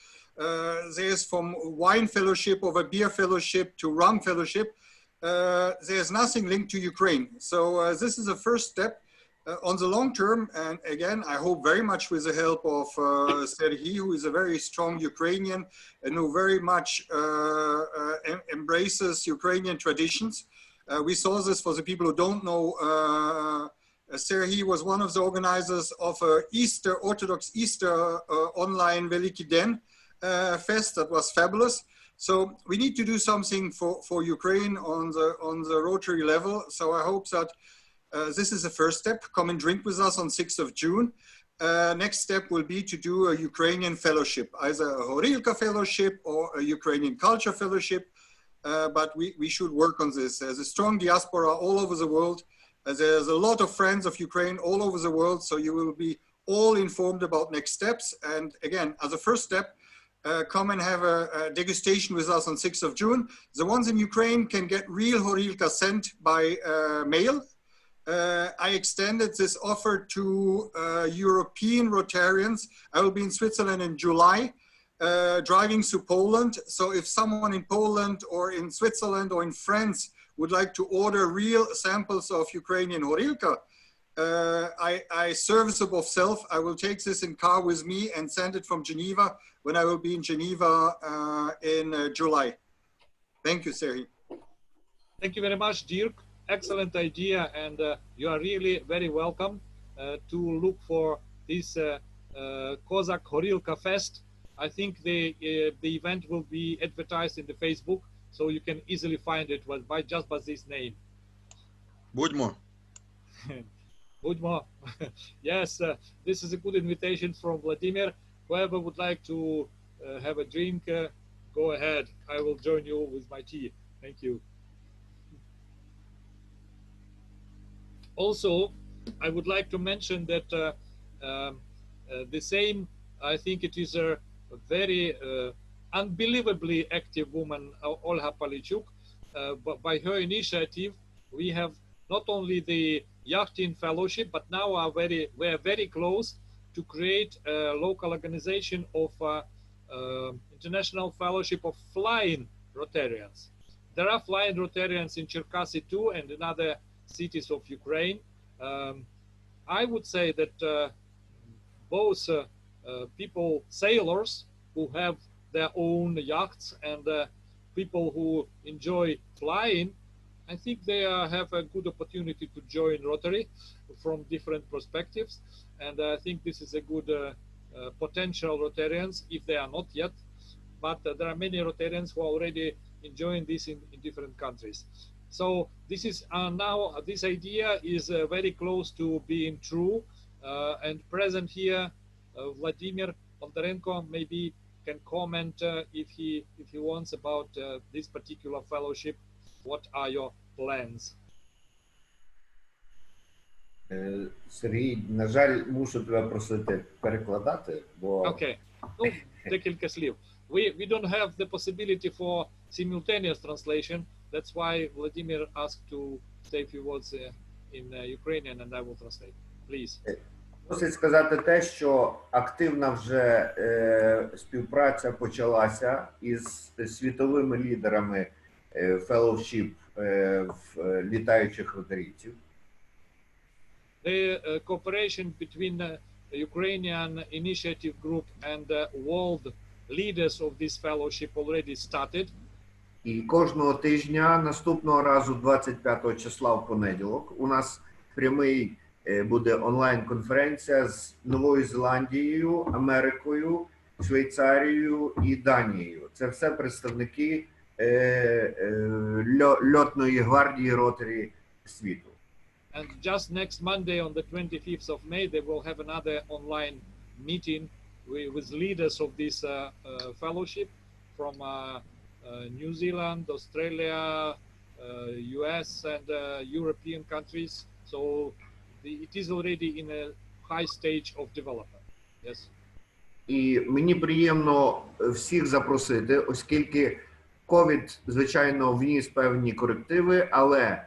[SPEAKER 16] There's from wine fellowship over beer fellowship to rum fellowship. There's nothing linked to Ukraine. So this is the first step. On the long term, and again, I hope very much with the help of Serhiy, who is a very strong Ukrainian and who very much embraces Ukrainian traditions. We saw this for the people who don't know. Serhiy was one of the organizers of Easter, Orthodox Easter online Veliki Den fest that was fabulous. So we need to do something for Ukraine on the Rotary level. So I hope that this is the first step. Come and drink with us on 6th of June. Next step will be to do a Ukrainian fellowship, either a Horilka fellowship or a Ukrainian culture fellowship. But we should work on this. There's a strong diaspora all over the world. There's a lot of friends of Ukraine all over the world. So you will be all informed about next steps. And again, as a first step, come and have a degustation with us on 6th of June. The ones in Ukraine can get real Horilka sent by mail. I extended this offer to European Rotarians. I will be in Switzerland in July. driving to Poland. So if someone in Poland or in Switzerland or in France would like to order real samples of Ukrainian horilka, I serviceable of self, I will take this in car with me and send it from Geneva when I will be in Geneva in July. Thank you, Serhii.
[SPEAKER 1] Thank you very much, Dirk. Excellent idea, and you are really very welcome to look for this Cossack Horilka Fest. I think the event will be advertised in the Facebook, so you can easily find it by just by this name.
[SPEAKER 11] Budmo.
[SPEAKER 1] Budmo. Yes, this is a good invitation from Vladimir. Whoever would like to have a drink, go ahead. I will join you with my tea. Thank you. Also, I would like to mention that the same, I think it is a very unbelievably active woman, Olha Palichuk. But by her initiative, we have not only the Yachting Fellowship, but now we are very close to create a local organization of International Fellowship of Flying Rotarians. There are flying Rotarians in Cherkasy too, and in other cities of Ukraine. I would say that both people, sailors who have their own yachts, and people who enjoy flying, I think they have a good opportunity to join Rotary from different perspectives. And I think this is a good potential Rotarians, if they are not yet. But there are many Rotarians who are already enjoying this in different countries. So this is now, this idea is very close to being true and present here. Vladimir Bondarenko maybe can comment if he wants about this particular fellowship. What are your plans?
[SPEAKER 3] Сергій, на жаль, мушу тебе просити перекладати, бо...
[SPEAKER 1] Okay. Ну, декілька слів. We don't have the possibility for simultaneous translation. That's why Vladimir asked to say a few words in Ukrainian, and I will translate. Please.
[SPEAKER 3] Мусить сказати те, що активна вже співпраця почалася із світовими лідерами fellowship літаючих ротарійців.
[SPEAKER 1] The cooperation between the Ukrainian initiative group and the world leaders of this fellowship already started.
[SPEAKER 3] І кожного тижня, наступного разу, 25 числа в понеділок, у нас прямий буде онлайн-конференція з Новою Зеландією, Америкою, Швейцарією і Данією. Це все представники льотної гвардії Rotary світу.
[SPEAKER 1] And just next Monday, on the 25th of May, they will have another online meeting with leaders of this fellowship from New Zealand, Australia, US, and European countries. So it is already in a high stage of development. Yes.
[SPEAKER 3] І мені приємно всіх запросити, оскільки COVID, звичайно, вніс певні корективи, але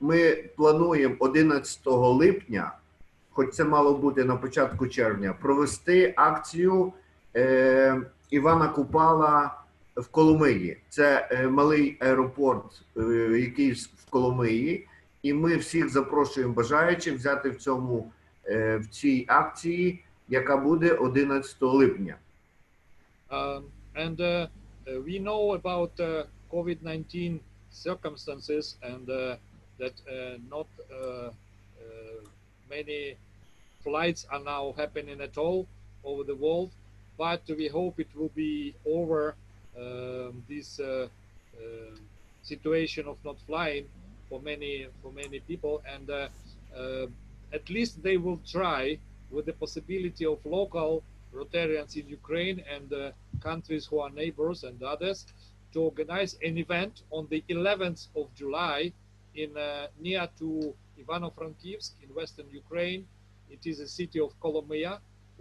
[SPEAKER 3] ми плануємо 11 липня, хоч це мало бути на початку червня, провести акцію Івана Купала в Коломиї. Це малий аеропорт, який в Коломиї, і ми всіх запрошуємо бажаючих взяти в цій акції, яка буде 11 липня.
[SPEAKER 1] And we know about COVID-19 circumstances, and that not many flights are now happening at all over the world, but we hope it will be over this situation of not flying for many people, and at least they will try with the possibility of local Rotarians in Ukraine and countries who are neighbors and others to organize an event on the 11th of July in near to Ivano-Frankivsk in western Ukraine. It is a city of Kolomia,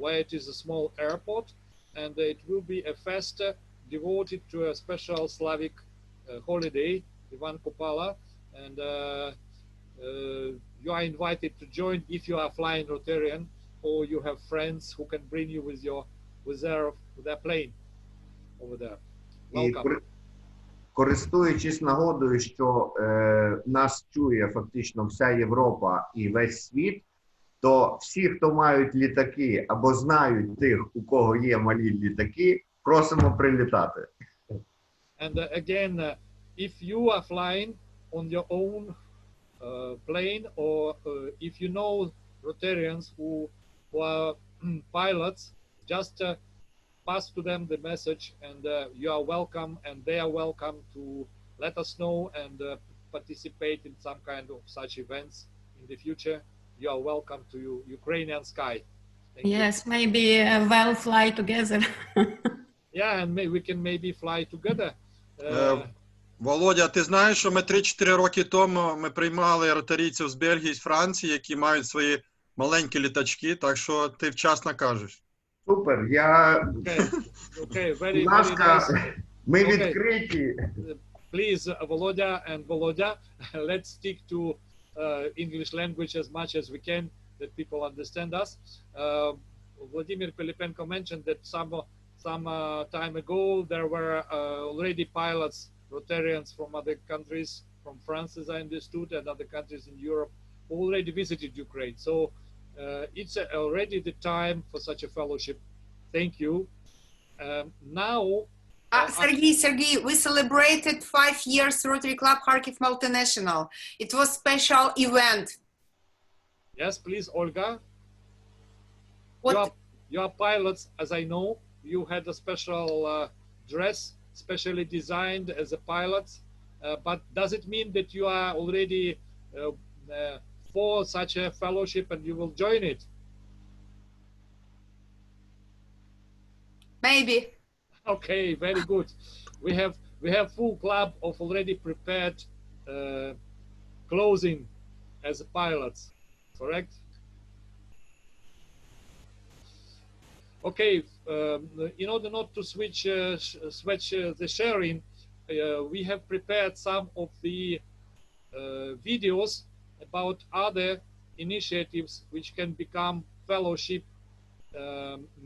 [SPEAKER 1] where it is a small airport, and it will be a fest devoted to a special Slavic holiday, Ivan Kupala, and you are invited to join if you are flying Rotarian, or you have friends who can bring you with their their plane over there.
[SPEAKER 3] І
[SPEAKER 1] Welcome.
[SPEAKER 3] користуючись нагодою, що нас чує фактично вся Європа і весь світ, то всі, хто мають літаки або знають тих, у кого є малі літаки, просимо прилітати.
[SPEAKER 1] And again, if you are flying on your own plane, or if you know Rotarians who are pilots, just pass to them the message, and you are welcome, and they are welcome to let us know and participate in some kind of such events in the future. You are welcome to Ukrainian sky. Thank
[SPEAKER 5] Yes, maybe we'll fly together.
[SPEAKER 1] Yeah, and we can maybe fly together.
[SPEAKER 11] Володя, ти знаєш, що ми 3-4 роки тому ми приймали ротарійців з Бельгії, з Франції, які мають свої маленькі літачки, так що ти вчасно кажеш.
[SPEAKER 3] Супер, я...
[SPEAKER 1] Okay, very,
[SPEAKER 3] Будь ласка,
[SPEAKER 1] very nice.
[SPEAKER 3] ми відкриті.
[SPEAKER 1] Please, Volodya and Volodya, let's stick to English language as much as we can, that people understand us. Vladimir Pilipenko mentioned that some time ago there were already pilots, Rotarians from other countries, from France, as I understood, and other countries in Europe, who already visited Ukraine. So it's already the time for such a fellowship. Thank you. Now,
[SPEAKER 2] Sergey, we celebrated 5 years Rotary Club Kharkiv Multinational. It was special event.
[SPEAKER 1] Yes, please, Olga.
[SPEAKER 2] What?
[SPEAKER 1] You are pilots, as I know. You had a special dress, specially designed as a pilot. But does it mean that you are already for such a fellowship and you will join it?
[SPEAKER 2] Maybe.
[SPEAKER 1] Okay, very good. We have full club of already prepared clothing as pilots, correct? Okay, in order not to switch the sharing, we have prepared some of the videos about other initiatives which can become fellowship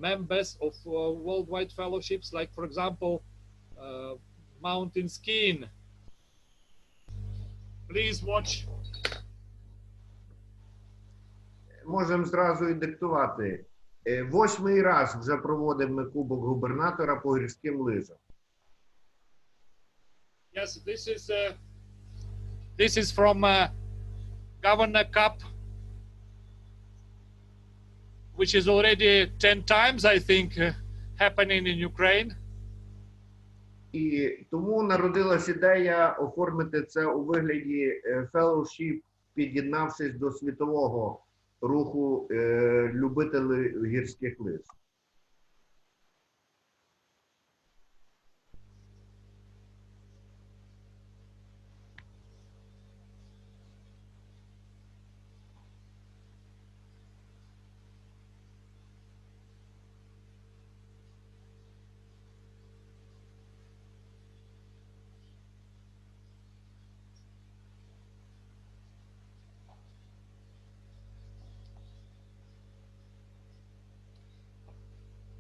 [SPEAKER 1] members of worldwide fellowships, like, for example, mountain skiing. Please watch.
[SPEAKER 3] Можемо зразу і диктувати. 8-й раз вже проводимо ми Кубок губернатора по гірським лижам.
[SPEAKER 1] Yes, this is from Governor Cup, which is already 10 times, I think, happening in Ukraine.
[SPEAKER 3] І тому народилась ідея оформити це у вигляді fellowship, під'єднавшись до світового руху любителів гірських лиж.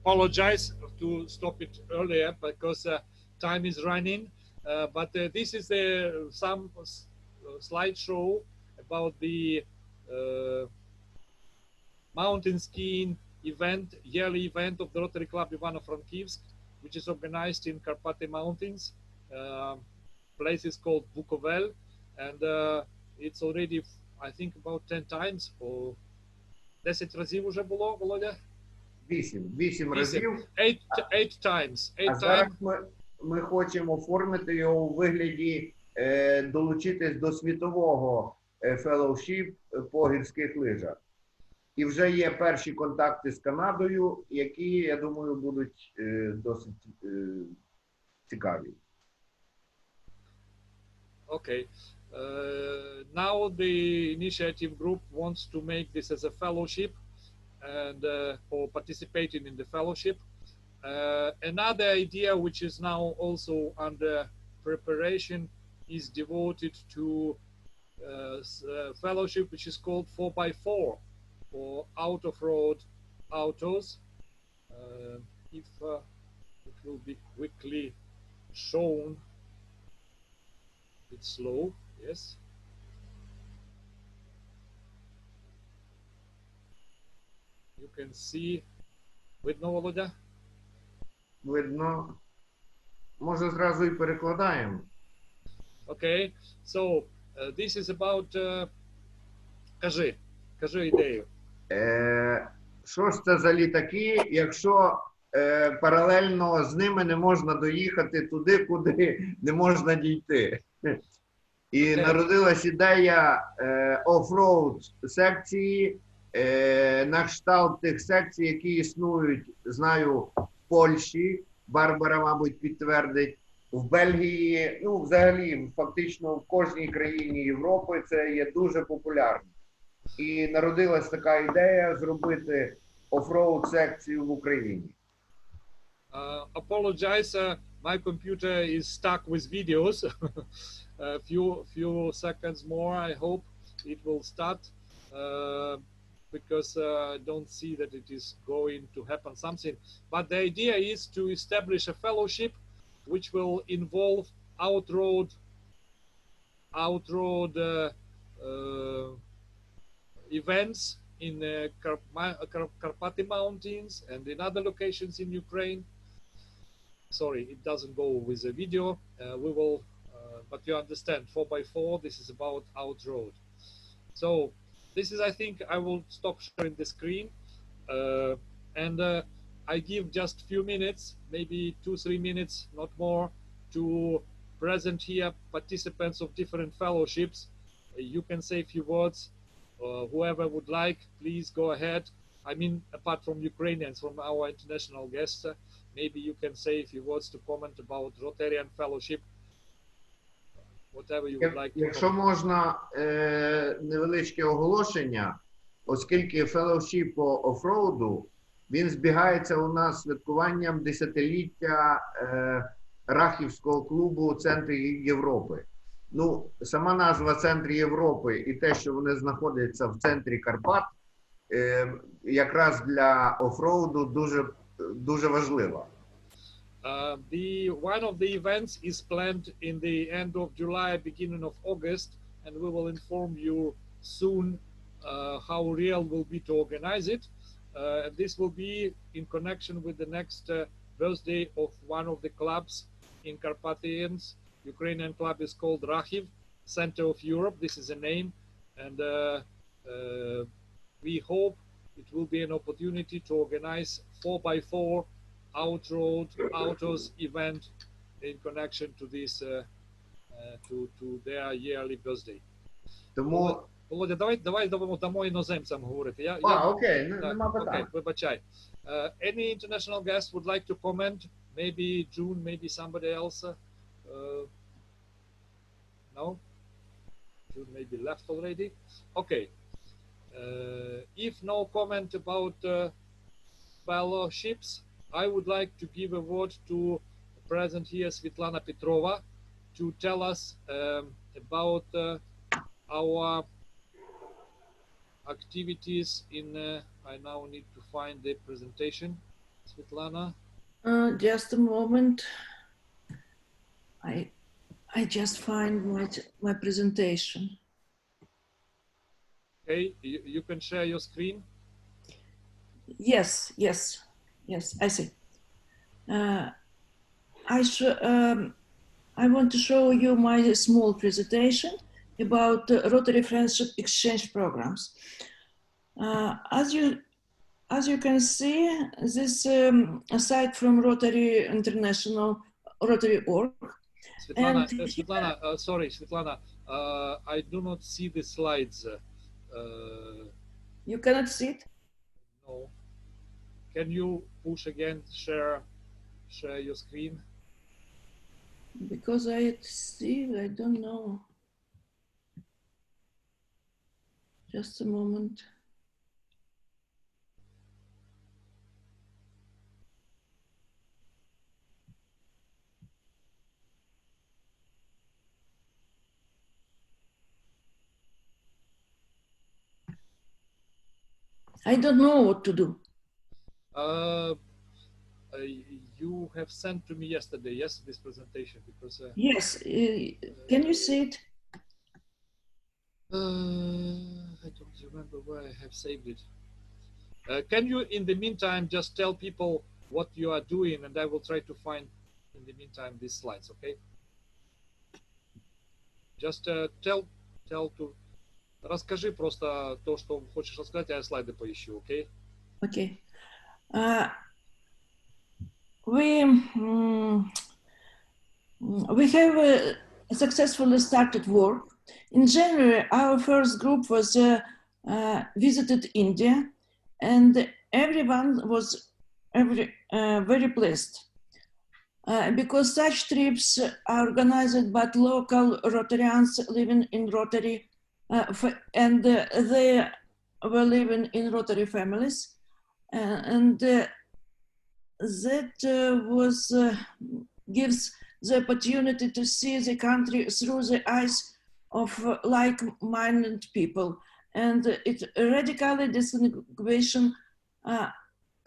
[SPEAKER 1] Apologize to stop it earlier because time is running, but this is some slideshow about the mountain skiing event, yearly event of the Rotary Club Ivano-Frankivsk, which is organized in Karpaty Mountains. Place is called Bukovel, and it's already, I think, about 10 times, or 10 разів уже було, Володя?
[SPEAKER 3] 8 разів.
[SPEAKER 1] 8 times.
[SPEAKER 3] А зараз ми хочемо оформити його у вигляді долучитись до світового fellowship по гірських лижах. І вже є перші контакти з Канадою, які, я думаю, будуть досить цікаві.
[SPEAKER 1] Okay. Now the initiative group wants to make this as a fellowship and or participating in the fellowship. Another idea which is now also under preparation is devoted to fellowship which is called 4x4 or out of road autos. If will be quickly shown. It's slow, yes. You can see. Видно, Володя?
[SPEAKER 3] Видно. Може, зразу і перекладаємо.
[SPEAKER 1] Okay, so this is about, кажи ідею.
[SPEAKER 3] Що ж це за літаки, якщо паралельно з ними не можна доїхати туди, куди не можна дійти? І народилась ідея оффроуд секції, на кшталт тих секцій, які існують, знаю, в Польщі, Барбара, мабуть, підтвердить, в Бельгії, ну, взагалі, фактично в кожній країні Європи це є дуже популярно. І народилась така ідея зробити оффроуд секцію в Україні.
[SPEAKER 1] Apologize, my computer is stuck with videos. A few seconds more, I hope it will start, because I don't see that it is going to happen something. But the idea is to establish a fellowship which will involve outroad events in Carpathy Mountains and in other locations in Ukraine. Sorry, it doesn't go with the video. We will, but you understand, 4x4, this is about outroad. So this is, I think, I will stop sharing the screen, and I give just few minutes, maybe 2-3 minutes, not more, to present here participants of different fellowships. You can say a few words. Whoever would like, please go ahead. I mean, apart from Ukrainians, from our international guests, maybe you can say a few words to comment about Rotarian Fellowship, whatever you would like to
[SPEAKER 3] Якщо
[SPEAKER 1] comment.
[SPEAKER 3] можна, невеличке оголошення, оскільки феллоушіп по оффроуду, він збігається у нас святкуванням 10-ліття Рахівського клубу у центрі Європи. Ну, сама назва «Центр Європи» і те, що вони знаходяться в центрі Карпат, якраз для оффроуду дуже важлива.
[SPEAKER 1] One of the events is planned in the end of July, beginning of August, and we will inform you soon how real will be to organize it. This will be in connection with the next birthday of one of the clubs in Carpathians. Ukrainian club is called Rahiv, Center of Europe. This is a name, and we hope it will be an opportunity to organize 4x4 outdoors event in connection to this, to their yearly birthday.
[SPEAKER 3] Тому...
[SPEAKER 1] Володя, давай дамо іноземцям говорити.
[SPEAKER 3] Окей, нема питань.
[SPEAKER 1] Окей, вибачай. Any international guest would like to comment? Maybe June, maybe somebody else? No? June maybe left already? Okay. If no comment about fellowships, I would like to give a word to present here Svetlana Petrova to tell us about our activities in, I now need to find the presentation. Svetlana?
[SPEAKER 4] Just a moment. I just find my presentation.
[SPEAKER 1] Okay, you can share your screen.
[SPEAKER 4] Yes, I see. I want to show you my small presentation about Rotary Friendship Exchange programs. As you can see, this aside from Rotary International, Rotary.org.
[SPEAKER 1] Svetlana, sorry, Svetlana, I do not see the slides.
[SPEAKER 4] You cannot see it?
[SPEAKER 1] No. Can you push again, share your screen?
[SPEAKER 4] Because I don't know. Just a moment. I don't know what to do.
[SPEAKER 1] you have sent to me yesterday, yes, this presentation, because
[SPEAKER 4] Yes, can you see it?
[SPEAKER 1] I don't remember where I have saved it. Can you, in the meantime, just tell people what you are doing, and I will try to find, in the meantime, these slides, okay? Just tell to... Расскажи просто то, что хочешь рассказать, а я слайды поищу, окей?
[SPEAKER 4] Okay. We have successfully started work. In January, our first group was visited India, and everyone was very pleased because such trips are organized by local Rotarians living in Rotary, and they were living in Rotary families, and that gives the opportunity to see the country through the eyes of like-minded people, and it radically distinguishes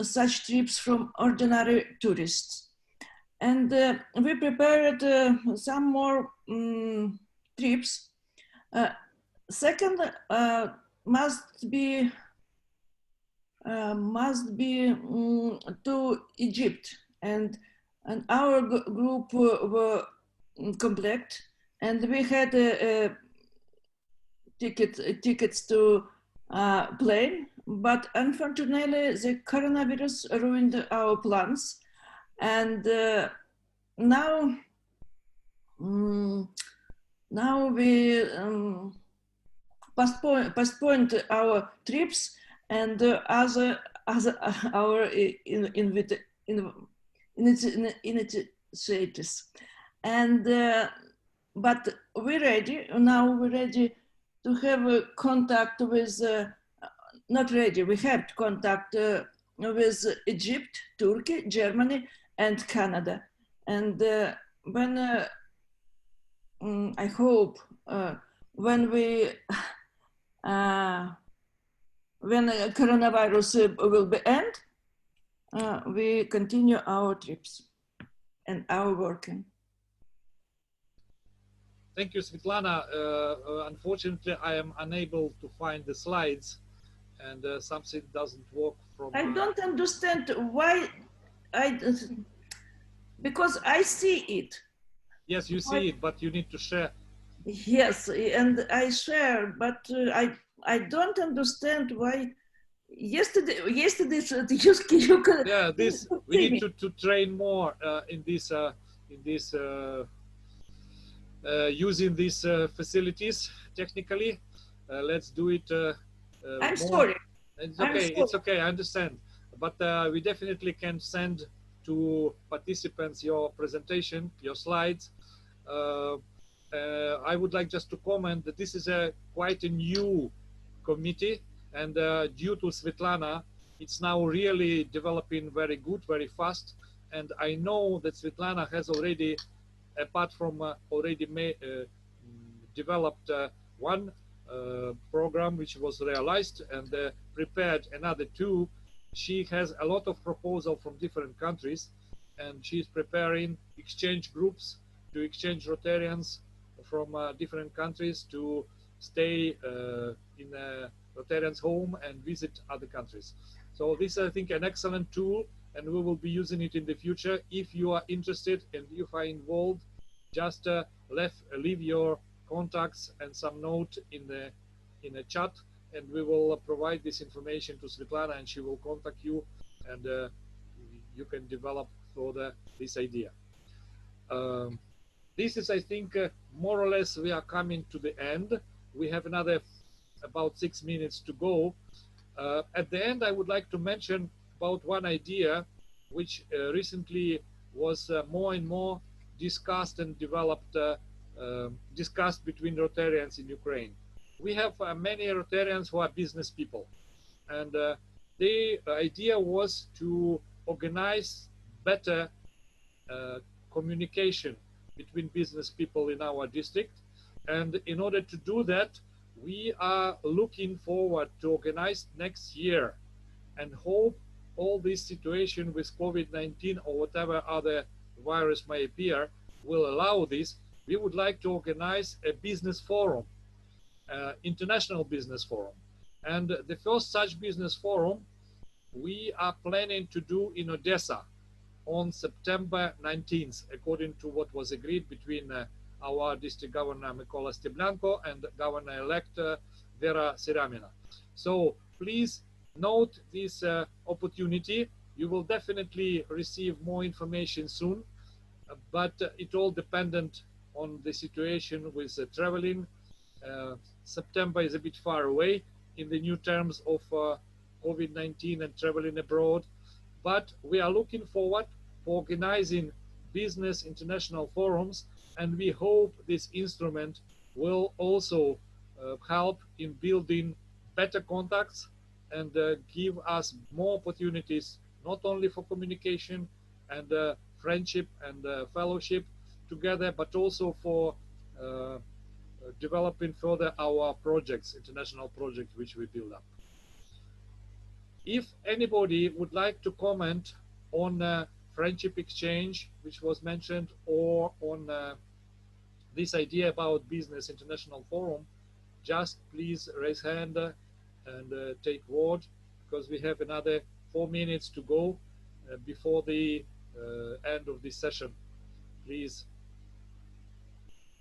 [SPEAKER 4] such trips from ordinary tourists. And we prepared some more trips. Second must be to Egypt, and our group were complete, and we had tickets to plane, but unfortunately the coronavirus ruined our plans, and now we postponed our trips and our initiatives, and but we're ready now. We're ready to have a contact with. Not ready. We have contact with Egypt, Turkey, Germany, and Canada, and when I hope when coronavirus will be end, we continue our trips and our working.
[SPEAKER 1] Thank you, Svetlana. Unfortunately, I am unable to find the slides, and something doesn't work from...
[SPEAKER 4] I don't understand why because I see it.
[SPEAKER 1] Yes, you see it, but you need to share.
[SPEAKER 4] Yes, and I share, but I don't understand why. Yesterday you could.
[SPEAKER 1] Yeah, this we need to train more in this using these facilities technically. Let's do it.
[SPEAKER 4] I'm
[SPEAKER 1] more.
[SPEAKER 4] sorry.
[SPEAKER 1] It's okay. It's okay. I understand, but we definitely can send to participants your presentation, your slides. I would like just to comment that this is quite a new committee, and due to Svetlana, it's now really developing very good, very fast. And I know that Svetlana has already, apart from developed one program which was realized and prepared another two. She has a lot of proposals from different countries, and she's preparing exchange groups to exchange Rotarians from different countries to stay in a Rotarian's home and visit other countries. So this is, I think, an excellent tool, and we will be using it in the future. If you are interested and if are involved, just leave your contacts and some note in the chat, and we will provide this information to Svetlana, and she will contact you, and you can develop further this idea. This is, I think, more or less we are coming to the end. We have another about 6 minutes to go. At the end, I would like to mention about one idea which recently was more and more discussed and developed, discussed between Rotarians in Ukraine. We have many Rotarians who are business people, and the idea was to organize better communication between business people in our district. And in order to do that, we are looking forward to organize next year, and hope all this situation with COVID-19 or whatever other virus may appear will allow this, we would like to organize a business forum, international business forum. And the first such business forum we are planning to do in Odessa on September 19th, according to what was agreed between our district governor Mykola Steblanko and governor-elect Vera Seramina. So please note this opportunity. You will definitely receive more information soon, but it all dependent on the situation with traveling. September is a bit far away in the new terms of COVID-19 and traveling abroad, but we are looking forward for organizing business international forums, and we hope this instrument will also help in building better contacts and give us more opportunities, not only for communication and friendship and fellowship together, but also for developing further our projects, international projects which we build up. If anybody would like to comment on friendship exchange, which was mentioned, or on this idea about business international forum, just please raise hand and take word, because we have another 4 minutes to go before the end of this session. Please.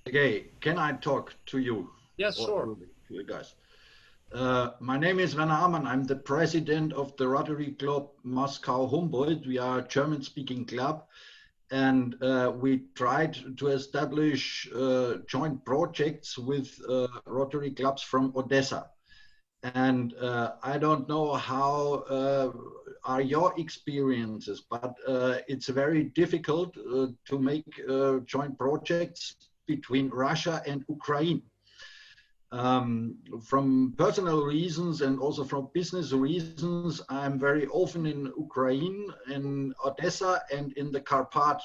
[SPEAKER 6] Okay, can I talk to you?
[SPEAKER 1] Yes, sure.
[SPEAKER 6] To you guys. My name is Werner Amann. I'm the president of the Rotary Club Moscow Humboldt. We are a German-speaking club, and we tried to establish joint projects with Rotary clubs from Odessa. And I don't know how are your experiences, but it's very difficult to make joint projects between Russia and Ukraine. From personal reasons and also from business reasons, I'm very often in Ukraine, in Odessa, and in the Karpat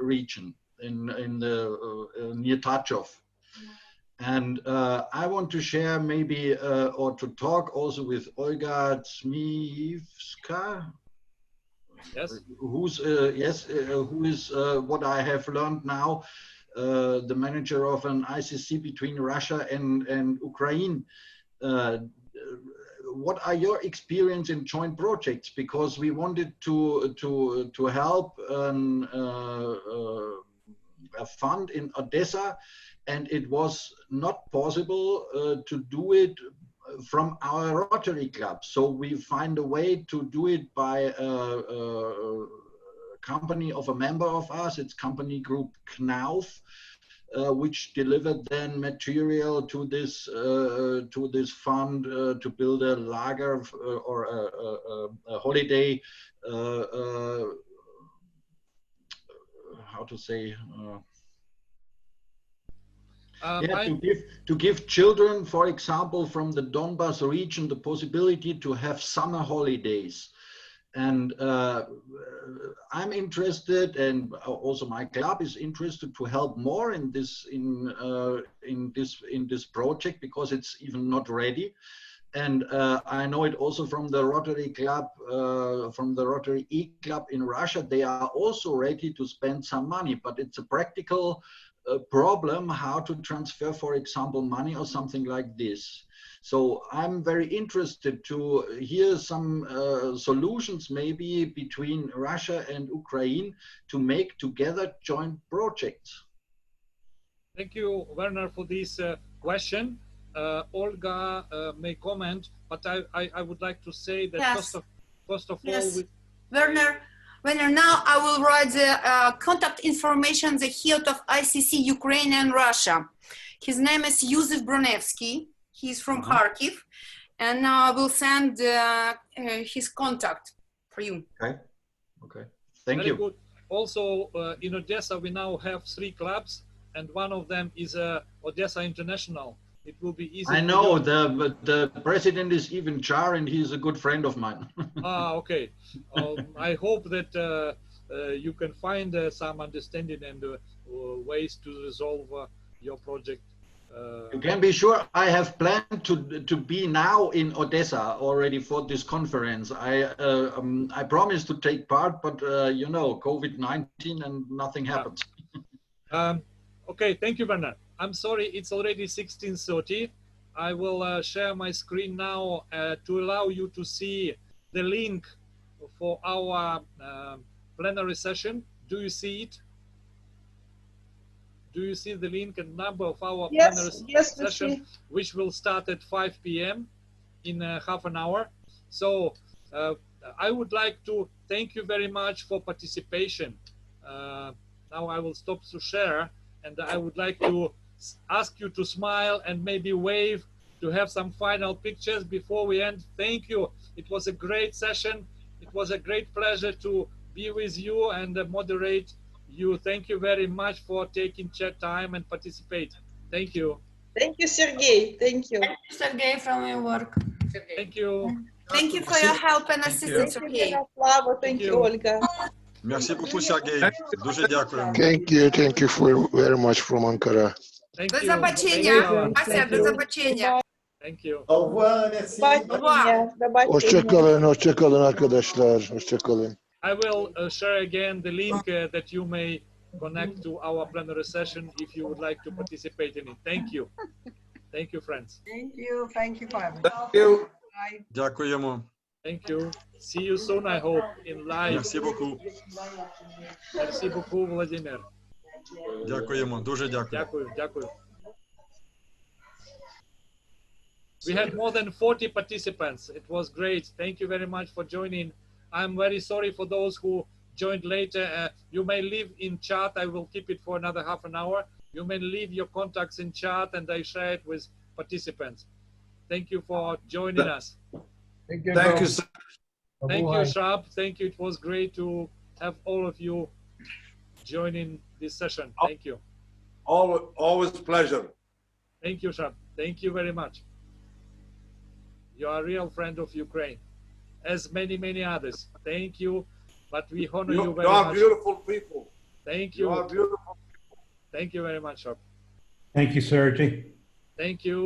[SPEAKER 6] region, in the near Tachov. And I want to share maybe or to talk also with Olga Zmievska,
[SPEAKER 1] yes,
[SPEAKER 6] who is what I have learned now, the manager of an ICC between Russia and Ukraine. What are your experience in joint projects? Because we wanted to help a fund in Odessa, and it was not possible to do it from our Rotary Club. So we find a way to do it by a company of a member of us. It's company group Knauf, which delivered then material to this fund to build a lager or a holiday. How to say? To give children, for example, from the Donbas region, the possibility to have summer holidays. And I'm interested, and also my club is interested to help more in this project, because it's even not ready. And I know it also from the Rotary Club, from the Rotary E-Club in Russia. They are also ready to spend some money, but it's a practical problem how to transfer, for example, money or something like this. So I'm very interested to hear some solutions maybe between Russia and Ukraine to make together joint projects.
[SPEAKER 1] Thank you, Werner, for this question. Olga may comment, but I would like to say that
[SPEAKER 2] yes.
[SPEAKER 1] first of
[SPEAKER 2] yes.
[SPEAKER 1] all,
[SPEAKER 2] Werner, now I will write the contact information, the head of ICC Ukraine and Russia. His name is Yusuf Bronevsky. He's from Kharkiv, and now I will send his contact for you.
[SPEAKER 6] Okay. Okay. Thank
[SPEAKER 1] Very
[SPEAKER 6] you.
[SPEAKER 1] Good. Also, in Odessa, we now have 3 clubs, and one of them is Odessa International. It will be easy.
[SPEAKER 6] I know the president is Ivan Char, and he's a good friend of mine.
[SPEAKER 1] Okay. I hope that you can find some understanding and ways to resolve your project
[SPEAKER 6] You can be sure I have planned to be now in Odessa already for this conference. I promised to take part, but you know, COVID-19 and nothing happened.
[SPEAKER 1] Okay, thank you, Bernard. I'm sorry, it's already 16:30. I will share my screen now to allow you to see the link for our plenary session. Do you see it? Do you see the link and number of our plenary session, which will start at 5 p.m. in half an hour? So I would like to thank you very much for participation. Now I will stop to share, and I would like to ask you to smile and maybe wave to have some final pictures before we end. Thank you. It was a great session. It was a great pleasure to be with you and moderate you. Thank you very much for taking chat time and participate. Thank you.
[SPEAKER 7] Thank you, Sergey. Thank you.
[SPEAKER 5] Thank you, Sergey, from your work.
[SPEAKER 1] Thank you.
[SPEAKER 2] Thank you for your help and assistance, Sergey.
[SPEAKER 7] Thank you, Olga.
[SPEAKER 11] Merci beaucoup, Sergey. Дуже дякую.
[SPEAKER 20] Thank you very much from Ankara.
[SPEAKER 2] До побачення. Ася, до побачення.
[SPEAKER 1] Thank you.
[SPEAKER 20] Au revoir, merci. Hoşçakalın arkadaşlar. Hoşçakalın.
[SPEAKER 1] I will share again the link that you may connect to our plenary session if you would like to participate in it. Thank you. Thank you, friends.
[SPEAKER 7] Thank you. Thank you for having
[SPEAKER 11] Thank you. Дякуємо.
[SPEAKER 1] Thank you. See you soon, I hope, in live.
[SPEAKER 11] Merci beaucoup.
[SPEAKER 1] Merci beaucoup, Vladimir.
[SPEAKER 11] Дякуємо. Дуже дякую.
[SPEAKER 1] Дякую, дякую. We had more than 40 participants. It was great. Thank you very much for joining. I'm very sorry for those who joined later. You may leave in chat. I will keep it for another half an hour. You may leave your contacts in chat and I share it with participants. Thank you for joining us.
[SPEAKER 20] Thank you.
[SPEAKER 1] Thank you, Shrab. Thank you. It was great to have all of you joining this session. Thank you.
[SPEAKER 21] Always pleasure.
[SPEAKER 1] Thank you, Shrab. Thank you very much. You are a real friend of Ukraine, as many, many others. Thank you, but we honor you very much.
[SPEAKER 21] You are beautiful people.
[SPEAKER 1] Thank you.
[SPEAKER 21] You are beautiful.
[SPEAKER 1] Thank you very much, Shrab.
[SPEAKER 14] Thank you, Sergey.
[SPEAKER 1] Thank you.